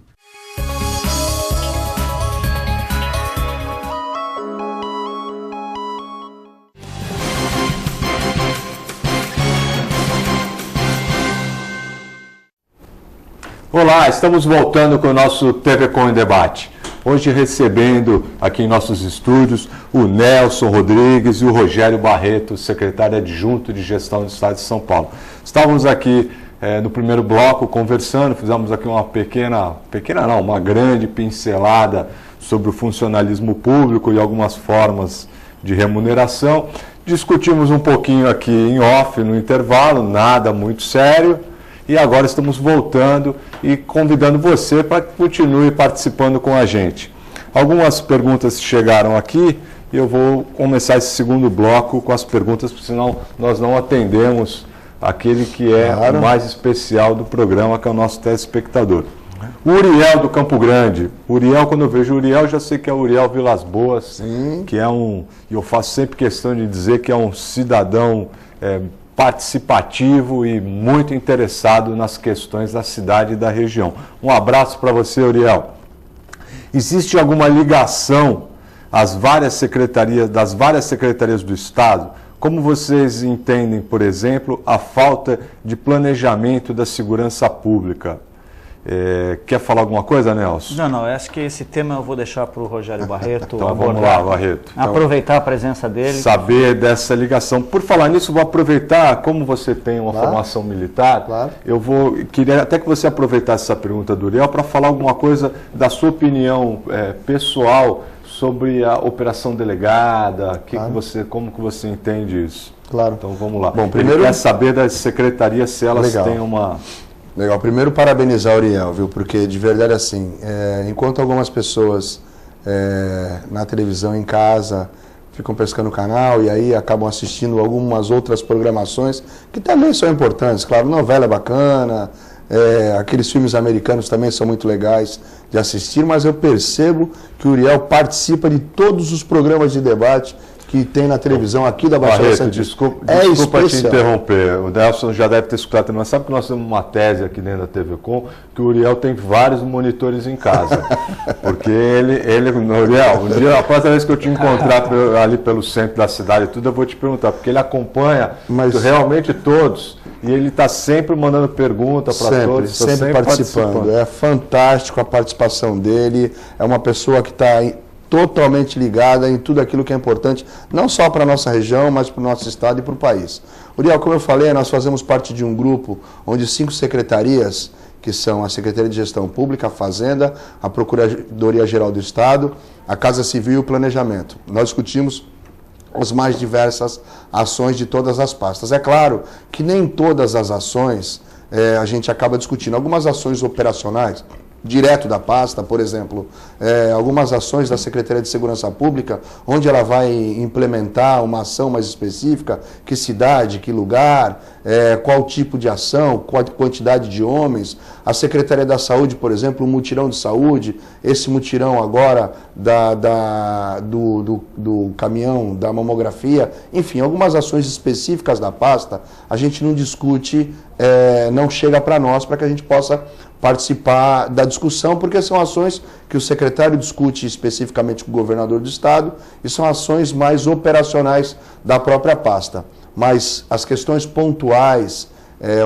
A: Olá, estamos voltando com o nosso TV Com em Debate. Hoje recebendo aqui em nossos estúdios o Nelson Rodrigues e o Rogério Barreto, secretário adjunto de Gestão do Estado de São Paulo. Estávamos aqui no primeiro bloco conversando, fizemos aqui uma grande pincelada sobre o funcionalismo público e algumas formas de remuneração. Discutimos um pouquinho aqui em off, no intervalo, nada muito sério. E agora estamos voltando e convidando você para que continue participando com a gente. Algumas perguntas chegaram aqui e eu vou começar esse segundo bloco com as perguntas, porque senão nós não atendemos aquele que é o mais especial do programa, que é o nosso telespectador. O Uriel do Campo Grande. Uriel, quando eu vejo o Uriel, já sei que é o Uriel Vilas Boas, que é e eu faço sempre questão de dizer que é um cidadão participativo e muito interessado nas questões da cidade e da região. Um abraço para você, Uriel. Existe alguma ligação das várias secretarias do Estado? Como vocês entendem, por exemplo, a falta de planejamento da segurança pública? Quer falar alguma coisa, Nelson?
C: Não, eu acho que esse tema eu vou deixar para o Rogério Barreto
A: então,
C: abordar.
A: Vamos lá, Barreto.
C: Aproveitar a presença dele.
A: Saber dessa ligação. Por falar nisso, vou aproveitar, como você tem uma formação militar, queria até que você aproveitasse essa pergunta do Uriel para falar alguma coisa da sua opinião pessoal sobre a operação delegada, como que você entende isso?
B: Claro.
A: Então vamos lá.
B: Bom, primeiro
A: ele quer saber das secretarias se elas têm uma...
B: Legal. Primeiro, parabenizar o Uriel, viu? Porque, de verdade, assim, enquanto algumas pessoas na televisão, em casa, ficam pescando o canal e aí acabam assistindo algumas outras programações, que também são importantes. Claro, novela é bacana, aqueles filmes americanos também são muito legais de assistir, mas eu percebo que o Uriel participa de todos os programas de debate que tem na televisão aqui da Baixada Santista.
A: Desculpa te interromper, o Nelson já deve ter escutado também, mas sabe que nós temos uma tese aqui dentro da TV Com, que o Uriel tem vários monitores em casa, porque Uriel, um dia, a próxima vez que eu te encontrar ali pelo centro da cidade e tudo, eu vou te perguntar, porque ele acompanha realmente todos, e ele está sempre mandando pergunta para todos.
B: Sempre participando. É fantástico a participação dele, é uma pessoa que está totalmente ligada em tudo aquilo que é importante, não só para a nossa região, mas para o nosso estado e para o país. Uriel, como eu falei, nós fazemos parte de um grupo onde 5 secretarias, que são a Secretaria de Gestão Pública, a Fazenda, a Procuradoria-Geral do Estado, a Casa Civil e o Planejamento. Nós discutimos as mais diversas ações de todas as pastas. É claro que nem todas as ações a gente acaba discutindo. Algumas ações operacionais, direto da pasta, por exemplo, algumas ações da Secretaria de Segurança Pública, onde ela vai implementar uma ação mais específica, que cidade, que lugar, qual tipo de ação, qual quantidade de homens. A Secretaria da Saúde, por exemplo, um mutirão de saúde, esse mutirão agora do caminhão, da mamografia, enfim, algumas ações específicas da pasta, a gente não discute, não chega para nós, para que a gente possa participar da discussão, porque são ações que o secretário discute especificamente com o governador do estado e são ações mais operacionais da própria pasta. Mas as questões pontuais,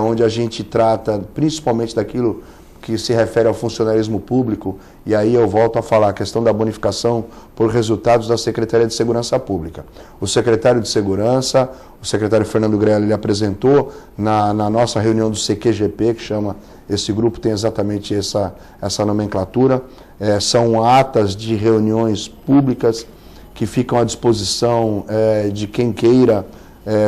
B: onde a gente trata principalmente daquilo que se refere ao funcionalismo público, e aí eu volto a falar a questão da bonificação por resultados da Secretaria de Segurança Pública. O secretário de Segurança, o secretário Fernando Grelli, ele apresentou na nossa reunião do CQGP, que chama, esse grupo tem exatamente essa nomenclatura, são atas de reuniões públicas que ficam à disposição de quem queira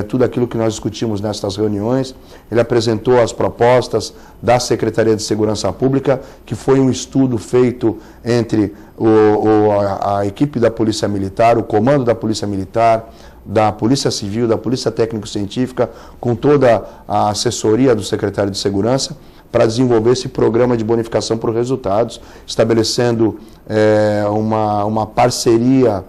B: tudo aquilo que nós discutimos nestas reuniões. Ele apresentou as propostas da Secretaria de Segurança Pública, que foi um estudo feito entre a equipe da Polícia Militar, o comando da Polícia Militar, da Polícia Civil, da Polícia Técnico-Científica, com toda a assessoria do secretário de Segurança, para desenvolver esse programa de bonificação por resultados, estabelecendo uma parceria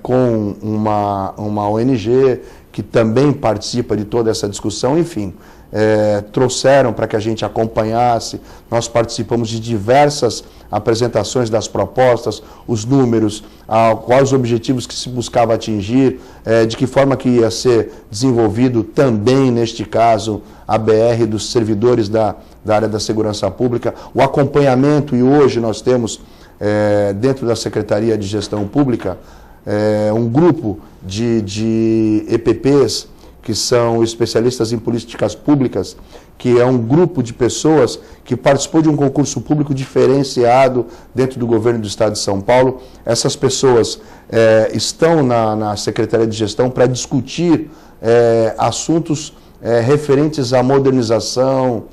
B: com uma ONG que também participa de toda essa discussão. Enfim, trouxeram para que a gente acompanhasse. Nós participamos de diversas apresentações das propostas, os números, quais os objetivos que se buscava atingir, de que forma que ia ser desenvolvido também, neste caso, a BR dos servidores da área da segurança pública, o acompanhamento, e hoje nós temos, dentro da Secretaria de Gestão Pública, um grupo de EPPs, que são especialistas em políticas públicas, que é um grupo de pessoas que participou de um concurso público diferenciado dentro do governo do Estado de São Paulo. Essas pessoas estão na Secretaria de Gestão para discutir assuntos referentes à modernização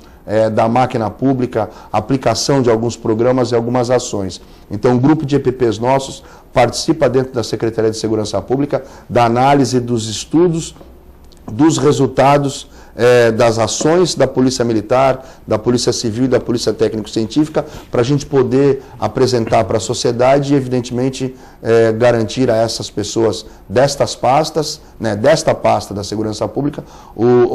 B: da máquina pública, aplicação de alguns programas e algumas ações. Então, um grupo de EPPs nossos participa dentro da Secretaria de Segurança Pública da análise dos estudos, dos resultados das ações da Polícia Militar, da Polícia Civil e da Polícia Técnico-Científica, para a gente poder apresentar para a sociedade e, evidentemente, garantir a essas pessoas destas pastas, desta pasta da segurança pública,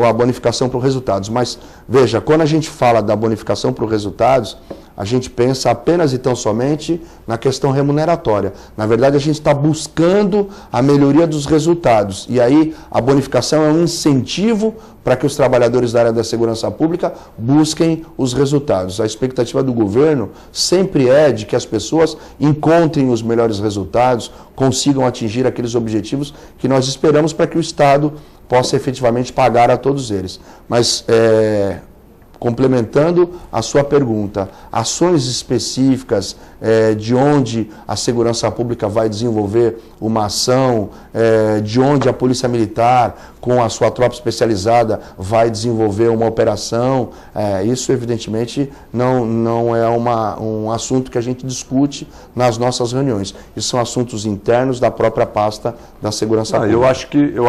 B: a bonificação para os resultados. Mas, veja, quando a gente fala da bonificação para os resultados, a gente pensa apenas e tão somente na questão remuneratória. Na verdade, a gente está buscando a melhoria dos resultados. E aí, a bonificação é um incentivo para que os trabalhadores da área da segurança pública busquem os resultados. A expectativa do governo sempre é de que as pessoas encontrem os melhores resultados, consigam atingir aqueles objetivos que nós esperamos para que o Estado possa efetivamente pagar a todos eles. Mas, complementando a sua pergunta, ações específicas de onde a segurança pública vai desenvolver uma ação, de onde a Polícia Militar, com a sua tropa especializada, vai desenvolver uma operação, isso evidentemente não é um assunto que a gente discute nas nossas reuniões. Isso são assuntos internos da própria pasta da segurança pública.
A: Eu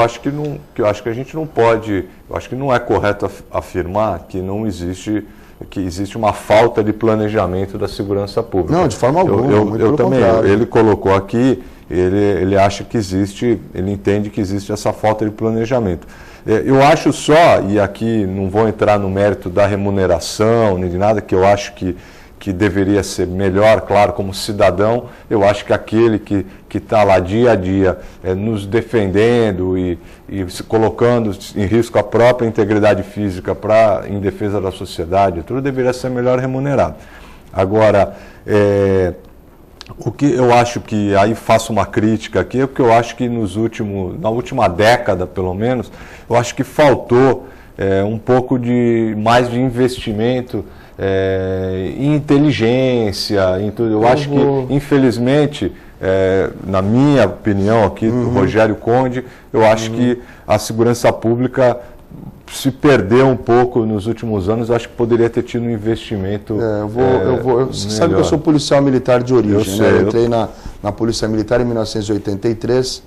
A: acho que a gente não pode, eu acho que não é correto afirmar que não existe, que existe uma falta de planejamento da segurança pública.
B: Não, de forma alguma.
A: Eu também. Ele colocou aqui, ele acha que existe, ele entende que existe essa falta de planejamento. Eu acho só, e aqui não vou entrar no mérito da remuneração, nem de nada, que eu acho que deveria ser melhor, claro, como cidadão, eu acho que aquele que está lá dia a dia nos defendendo e se colocando em risco a própria integridade física em defesa da sociedade, tudo deveria ser melhor remunerado. Agora, o que eu acho que, aí faço uma crítica aqui, é porque eu acho que na última década, pelo menos, eu acho que faltou um pouco mais de investimento em inteligência, em tudo. Eu acho que, infelizmente, na minha opinião aqui, do Rogério Conde, eu acho que a segurança pública se perdeu um pouco nos últimos anos. Eu acho que poderia ter tido um investimento
B: Você sabe que eu sou policial militar de origem, eu entrei na Polícia Militar em 1983,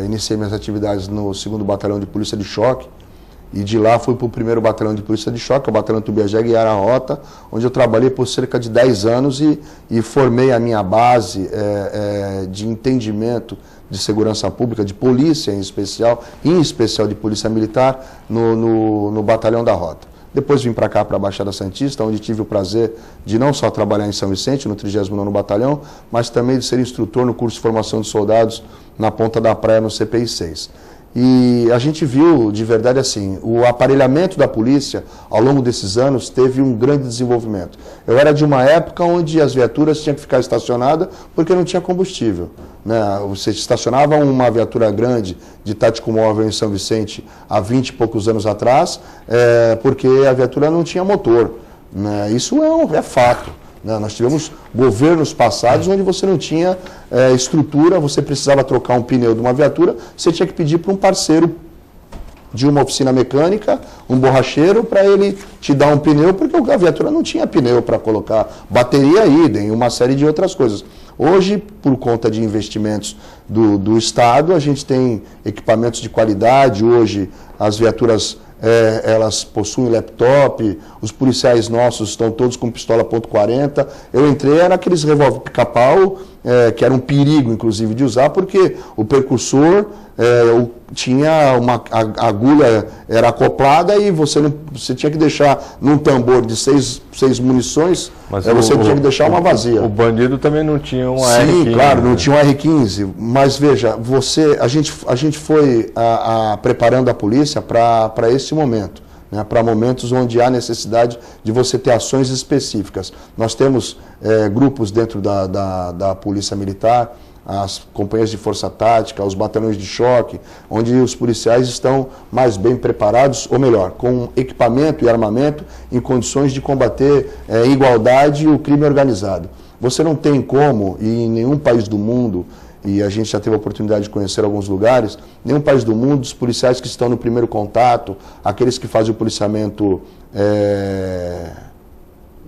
B: iniciei minhas atividades no 2º Batalhão de Polícia de Choque, e de lá fui para o 1º Batalhão de Polícia de Choque, o Batalhão Tubiajeg e Ararota, onde eu trabalhei por cerca de 10 anos e formei a minha base de entendimento de segurança pública, de polícia em especial de polícia militar, no Batalhão da Rota. Depois vim para cá, para a Baixada Santista, onde tive o prazer de não só trabalhar em São Vicente, no 39º Batalhão, mas também de ser instrutor no curso de formação de soldados na Ponta da Praia, no CPI 6. E a gente viu, de verdade, assim, o aparelhamento da polícia, ao longo desses anos, teve um grande desenvolvimento. Eu era de uma época onde as viaturas tinham que ficar estacionadas porque não tinha combustível, né? Você estacionava uma viatura grande de tático móvel em São Vicente há 20 e poucos anos atrás, porque a viatura não tinha motor, né? Isso é fato. Nós tivemos governos passados onde você não tinha estrutura, você precisava trocar um pneu de uma viatura, você tinha que pedir para um parceiro de uma oficina mecânica, um borracheiro, para ele te dar um pneu, porque a viatura não tinha pneu para colocar, bateria idem, uma série de outras coisas. Hoje, por conta de investimentos do Estado, a gente tem equipamentos de qualidade. Hoje as viaturas elas possuem laptop, os policiais nossos estão todos com pistola .40. Eu entrei, era aqueles revólver pica-pau, que era um perigo, inclusive, de usar, porque o percussor tinha a agulha era acoplada e você tinha que deixar num tambor de 6 munições, você tinha que deixar uma vazia.
A: O bandido também não tinha um
B: R15. Sim, claro, não tinha um R15, mas veja, a gente foi preparando a polícia para esse momento, né, para momentos onde há necessidade de você ter ações específicas. Nós temos grupos dentro da Polícia Militar, as companhias de força tática, os batalhões de choque, onde os policiais estão mais bem preparados, ou melhor, com equipamento e armamento em condições de combater em igualdade o crime organizado. Você não tem como, e em nenhum país do mundo, e a gente já teve a oportunidade de conhecer alguns lugares, nenhum país do mundo, os policiais que estão no primeiro contato, aqueles que fazem o policiamento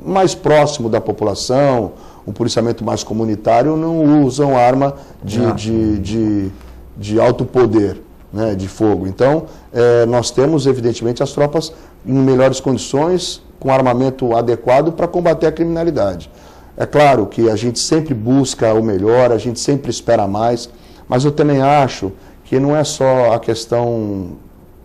B: mais próximo da população, um policiamento mais comunitário, não usam arma de alto poder, né, de fogo. Então, nós temos, evidentemente, as tropas em melhores condições, com armamento adequado para combater a criminalidade. É claro que a gente sempre busca o melhor, a gente sempre espera mais, mas eu também acho que não é só a questão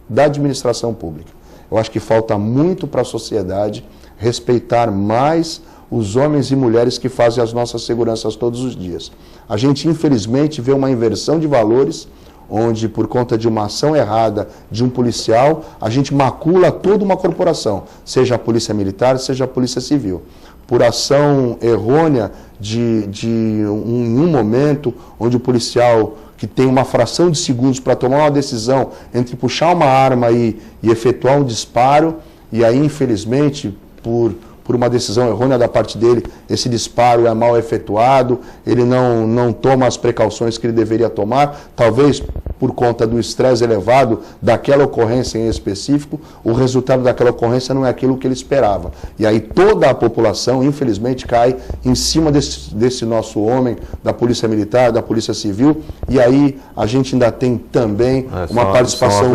B: da administração pública. Eu acho que falta muito para a sociedade respeitar mais os homens e mulheres que fazem as nossas seguranças todos os dias. A gente, infelizmente, vê uma inversão de valores, onde, por conta de uma ação errada de um policial, a gente macula toda uma corporação, seja a Polícia Militar, seja a Polícia Civil. Por ação errônea em um momento onde o policial, que tem uma fração de segundos para tomar uma decisão entre puxar uma arma e efetuar um disparo, e aí, infelizmente, por uma decisão errônea da parte dele, esse disparo é mal efetuado, ele não toma as precauções que ele deveria tomar, talvez por conta do estresse elevado daquela ocorrência em específico, o resultado daquela ocorrência não é aquilo que ele esperava. E aí toda a população, infelizmente, cai em cima desse nosso homem, da Polícia Militar, da Polícia Civil, e aí a gente ainda tem também uma participação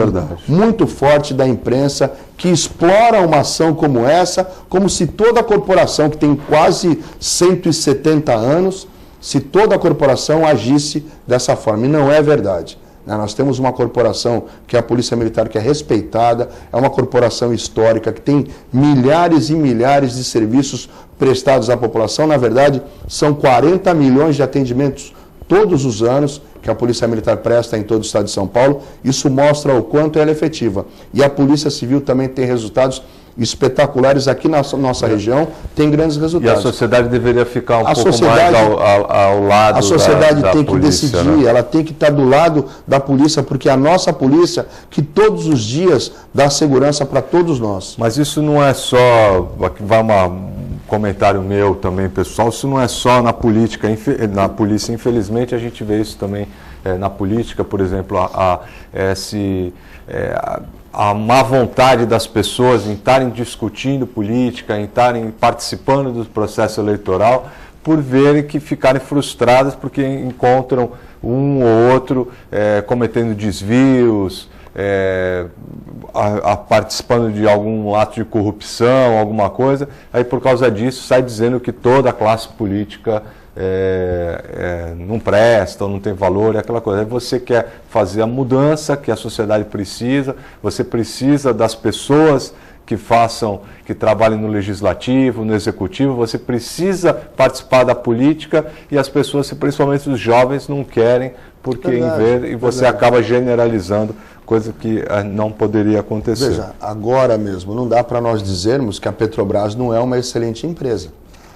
B: muito forte da imprensa, que explora uma ação como essa, como se toda a corporação, que tem quase 170 anos, se toda a corporação agisse dessa forma. E não é verdade. Nós temos uma corporação, que é a Polícia Militar, que é respeitada, é uma corporação histórica, que tem milhares e milhares de serviços prestados à população. Na verdade, são 40 milhões de atendimentos todos os anos que a Polícia Militar presta em todo o estado de São Paulo. Isso mostra o quanto ela é efetiva. E a Polícia Civil também tem resultados espetaculares aqui na nossa região, tem grandes resultados.
A: E a sociedade deveria ficar um pouco mais ao lado.
B: A sociedade
A: da
B: tem que
A: polícia,
B: decidir, né? Ela tem que estar do lado da polícia, porque é a nossa polícia que todos os dias dá segurança para todos nós.
A: Mas isso não é só, aqui vai um comentário meu também, pessoal, isso não é só na política, na polícia, infelizmente a gente vê isso também na política, por exemplo, a má vontade das pessoas em estarem discutindo política, em estarem participando do processo eleitoral, por verem que ficarem frustradas porque encontram um ou outro cometendo desvios, participando de algum ato de corrupção, alguma coisa, aí por causa disso sai dizendo que toda a classe política não presta, ou não tem valor, é aquela coisa. Aí você quer fazer a mudança que a sociedade precisa, você precisa das pessoas que trabalhem no legislativo, no executivo, você precisa participar da política e as pessoas, principalmente os jovens, não querem, porque e você acaba generalizando, coisa que não poderia acontecer.
B: Veja, agora mesmo, não dá para nós dizermos que a Petrobras não é uma excelente empresa.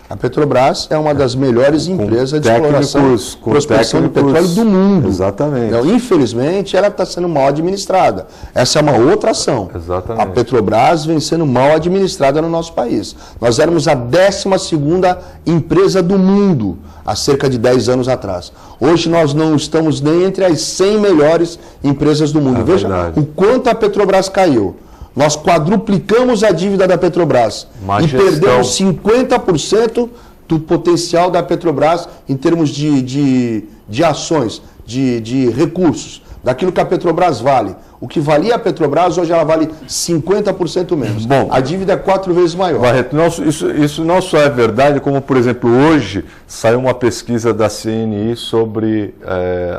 B: A Petrobras é uma das melhores empresas de exploração e prospecção de petróleo do mundo.
A: Exatamente.
B: Então, infelizmente, ela está sendo mal administrada. Essa é uma outra ação.
A: Exatamente.
B: A Petrobras vem sendo mal administrada no nosso país. Nós éramos a 12ª empresa do mundo há cerca de 10 anos atrás. Hoje nós não estamos nem entre as 100 melhores empresas do mundo. Veja o quanto a Petrobras caiu. Nós quadruplicamos a dívida da Petrobras e perdemos 50% do potencial da Petrobras em termos de ações, de recursos. daquilo que a Petrobras vale. O que valia a Petrobras, hoje ela vale 50% menos.
A: Bom,
B: a dívida é 4 vezes maior.
A: Barreto, isso não só é verdade, como, por exemplo, hoje saiu uma pesquisa da CNI sobre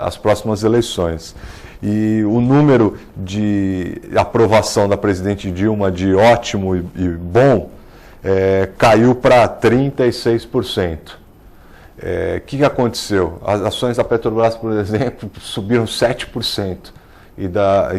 A: as próximas eleições. E o número de aprovação da presidente Dilma de ótimo e bom caiu para 36%. O que aconteceu? As ações da Petrobras, por exemplo, subiram 7%. E da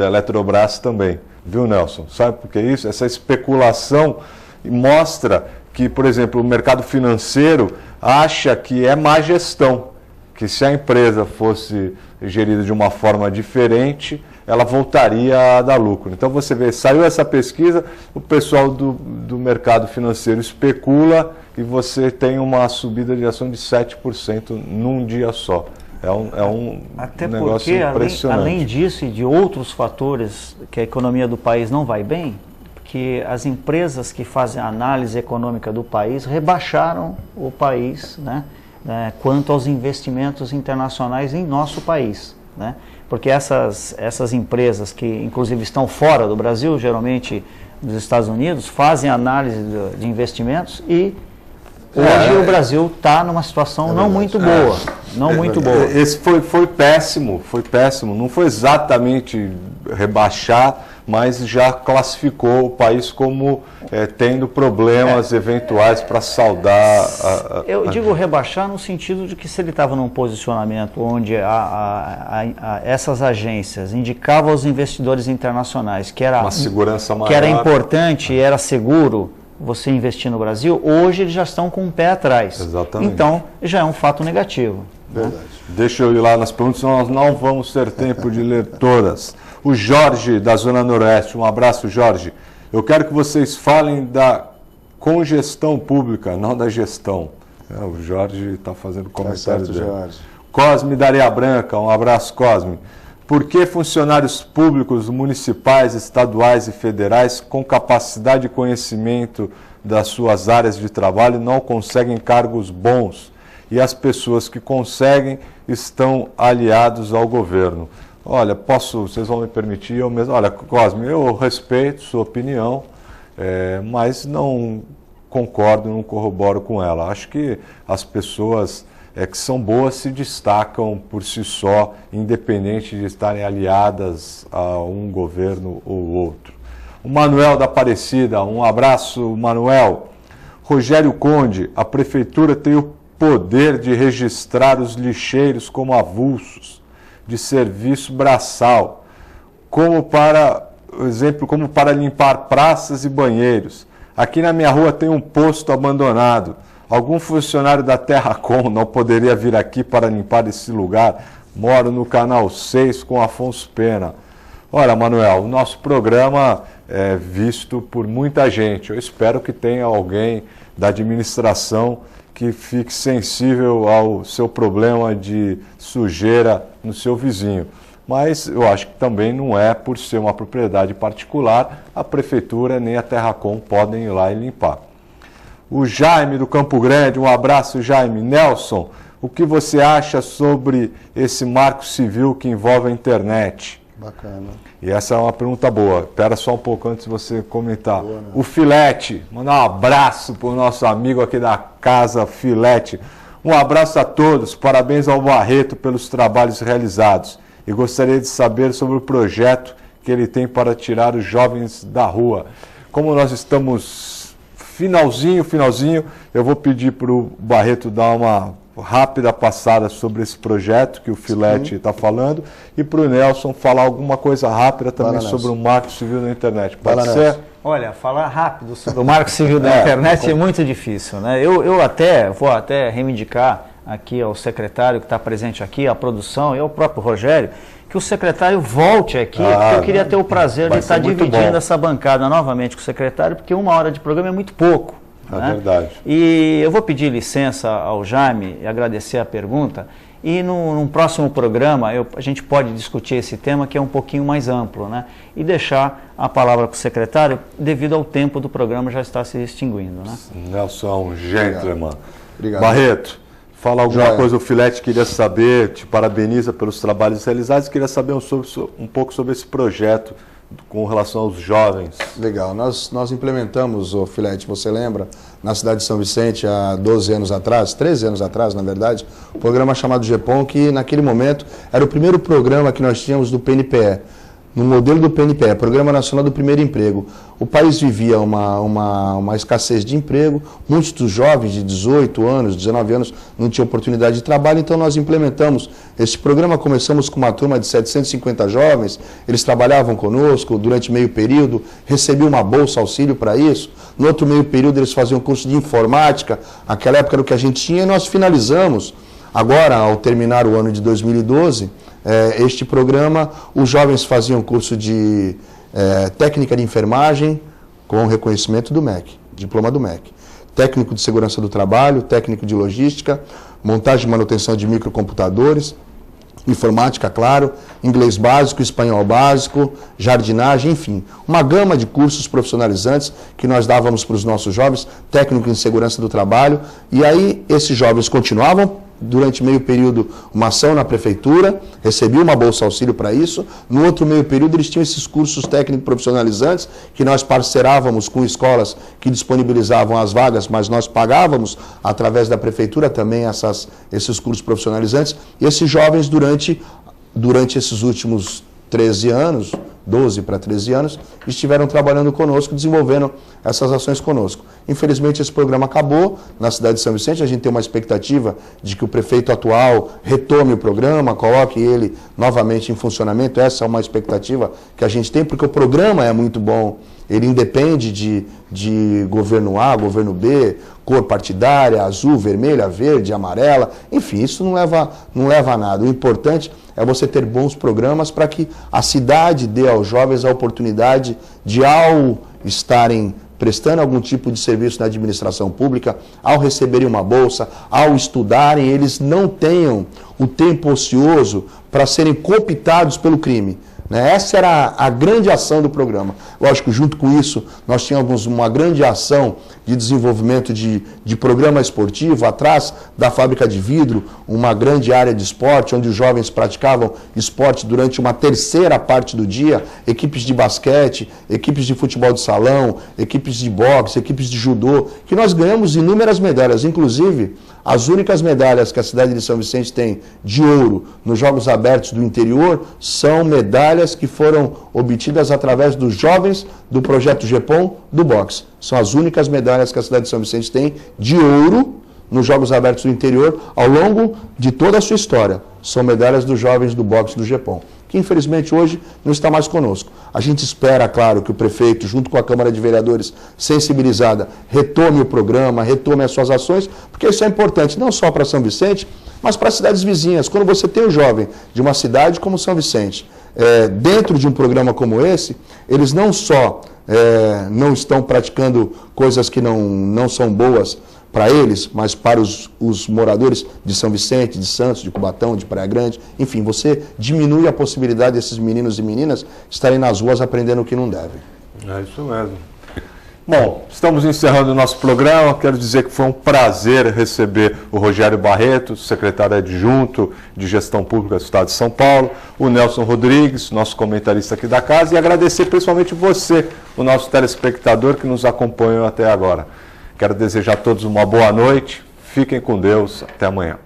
A: Eletrobras também. Viu, Nelson? Sabe por que isso? Essa especulação mostra que, por exemplo, o mercado financeiro acha que é má gestão, que se a empresa fosse gerida de uma forma diferente, ela voltaria a dar lucro. Então você vê, saiu essa pesquisa, o pessoal do mercado financeiro especula e você tem uma subida de ação de 7% num dia só. É um negócio impressionante.
C: Além disso e de outros fatores que a economia do país não vai bem, que as empresas que fazem a análise econômica do país rebaixaram o país, né, quanto aos investimentos internacionais em nosso país, né? Porque essas empresas que inclusive estão fora do Brasil, geralmente nos Estados Unidos, fazem análise de investimentos e hoje o Brasil está numa situação não muito boa. Muito boa.
A: Esse foi péssimo, não foi exatamente rebaixar, mas já classificou o país como tendo problemas eventuais para saldar.
C: Eu digo rebaixar no sentido de que se ele estava num posicionamento onde essas agências indicavam aos investidores internacionais que era
A: uma segurança maior,
C: que era importante e era seguro você investir no Brasil, hoje eles já estão com o pé atrás.
A: Exatamente.
C: Então, já é um fato negativo.
B: Verdade.
C: Né?
A: Deixa eu ir lá nas perguntas, senão nós não vamos ter tempo de ler todas. O Jorge, da Zona Noroeste, um abraço, Jorge. Eu quero que vocês falem da congestão pública, não da gestão. O Jorge está fazendo comentário dele.
B: Jorge.
A: Cosme da Areia Branca, um abraço, Cosme. Por que funcionários públicos, municipais, estaduais e federais, com capacidade e conhecimento das suas áreas de trabalho, não conseguem cargos bons? E as pessoas que conseguem estão aliados ao governo. Olha, vocês vão me permitir, eu mesmo... Olha, Cosme, eu respeito sua opinião, mas não concordo, não corroboro com ela. Acho que as pessoas... que são boas se destacam por si só, independente de estarem aliadas a um governo ou outro. O Manuel da Aparecida, um abraço, Manuel. Rogério Conde, a prefeitura tem o poder de registrar os lixeiros como avulsos de serviço braçal, como para limpar praças e banheiros. Aqui na minha rua tem um posto abandonado. Algum funcionário da Terracom não poderia vir aqui para limpar esse lugar? Moro no canal 6 com Afonso Pena. Olha, Manuel, o nosso programa é visto por muita gente. Eu espero que tenha alguém da administração que fique sensível ao seu problema de sujeira no seu vizinho. Mas eu acho que também não é por ser uma propriedade particular, a prefeitura nem a Terracom podem ir lá e limpar. O Jaime do Campo Grande, um abraço, Jaime. Nelson, o que você acha sobre esse marco civil que envolve a internet?
B: Bacana.
A: E essa é uma pergunta boa. Espera só um pouco antes de você comentar.
B: Boa, né?
A: O Filete, mandar um abraço para o nosso amigo aqui da casa, Filete. Um abraço a todos, parabéns ao Barreto pelos trabalhos realizados. E gostaria de saber sobre o projeto que ele tem para tirar os jovens da rua. Como nós estamos... Finalzinho, eu vou pedir para o Barreto dar uma rápida passada sobre esse projeto que o Filete está falando e para o Nelson falar alguma coisa rápida também sobre o Marco Civil da Internet. Pode ser?
C: Olha, falar rápido sobre o Marco Civil da Internet é muito difícil, né? Eu vou até reivindicar aqui ao secretário que está presente aqui, a produção e ao próprio Rogério, que o secretário volte aqui, porque eu queria ter o prazer de estar dividindo essa bancada novamente com o secretário, porque 1 hora de programa é muito pouco.
A: É verdade.
C: E eu vou pedir licença ao Jaime e agradecer a pergunta, e num próximo programa a gente pode discutir esse tema que é um pouquinho mais amplo, né? E deixar a palavra para o secretário, devido ao tempo do programa já está se extinguindo, né?
A: Nelson, um gentleman.
B: Obrigado.
A: Barreto, Fala alguma
B: Joia.
A: coisa, o Filete queria saber, te parabeniza pelos trabalhos realizados, queria saber um pouco sobre esse projeto com relação aos jovens.
B: Legal, nós implementamos, o Filete, você lembra, na cidade de São Vicente há 12 anos atrás, 13 anos atrás, na verdade, um programa chamado GEPOM, que naquele momento era o primeiro programa que nós tínhamos do PNPE. No modelo do PNPE, Programa Nacional do Primeiro Emprego. O país vivia uma escassez de emprego, muitos dos jovens de 18 anos, 19 anos não tinham oportunidade de trabalho, então nós implementamos esse programa, começamos com uma turma de 750 jovens, eles trabalhavam conosco durante meio período, recebiam uma bolsa auxílio para isso, no outro meio período eles faziam curso de informática, naquela época era o que a gente tinha, e nós finalizamos, agora ao terminar o ano de 2012, este programa, os jovens faziam curso de técnica de enfermagem com reconhecimento do MEC, diploma do MEC. Técnico de segurança do trabalho, técnico de logística, montagem e manutenção de microcomputadores, informática, claro, inglês básico, espanhol básico, jardinagem, enfim. Uma gama de cursos profissionalizantes que nós dávamos para os nossos jovens, técnico em segurança do trabalho, e aí esses jovens continuavam durante meio período uma ação na prefeitura, recebiam uma bolsa auxílio para isso, no outro meio período eles tinham esses cursos técnicos profissionalizantes, que nós parcerávamos com escolas que disponibilizavam as vagas, mas nós pagávamos através da prefeitura também esses cursos profissionalizantes, e esses jovens durante esses últimos 13 anos, 12 para 13 anos, estiveram trabalhando conosco, desenvolvendo essas ações conosco. Infelizmente esse programa acabou na cidade de São Vicente, a gente tem uma expectativa de que o prefeito atual retome o programa, coloque ele novamente em funcionamento, essa é uma expectativa que a gente tem, porque o programa é muito bom, ele independe de governo A, governo B, cor partidária, azul, vermelha, verde, amarela, enfim, isso não leva a nada. O importante é você ter bons programas para que a cidade dê aos jovens a oportunidade de, ao estarem prestando algum tipo de serviço na administração pública, ao receberem uma bolsa, ao estudarem, eles não tenham o tempo ocioso para serem cooptados pelo crime. Essa era a grande ação do programa. Lógico, junto com isso, nós tínhamos uma grande ação de desenvolvimento de programa esportivo, atrás da fábrica de vidro, uma grande área de esporte, onde os jovens praticavam esporte durante uma terceira parte do dia, equipes de basquete, equipes de futebol de salão, equipes de boxe, equipes de judô, que nós ganhamos inúmeras medalhas, inclusive as únicas medalhas que a cidade de São Vicente tem de ouro nos Jogos Abertos do Interior são medalhas que foram obtidas através dos jovens do projeto GEPOM do boxe. São as únicas medalhas que a cidade de São Vicente tem de ouro nos Jogos Abertos do Interior ao longo de toda a sua história. São medalhas dos jovens do boxe do GEPOM, que infelizmente hoje não está mais conosco. A gente espera, claro, que o prefeito, junto com a Câmara de Vereadores sensibilizada, retome o programa, retome as suas ações, porque isso é importante não só para São Vicente, mas para as cidades vizinhas. Quando você tem um jovem de uma cidade como São Vicente, dentro de um programa como esse, eles não só não estão praticando coisas que não são boas para eles, mas para os moradores de São Vicente, de Santos, de Cubatão, de Praia Grande, enfim, você diminui a possibilidade desses meninos e meninas estarem nas ruas aprendendo o que não devem.
A: É isso mesmo. Bom, estamos encerrando o nosso programa. Quero dizer que foi um prazer receber o Rogério Barreto, secretário adjunto de Gestão Pública do Estado de São Paulo, o Nelson Rodrigues, nosso comentarista aqui da casa, e agradecer principalmente você, o nosso telespectador que nos acompanhou até agora. Quero desejar a todos uma boa noite, fiquem com Deus, até amanhã.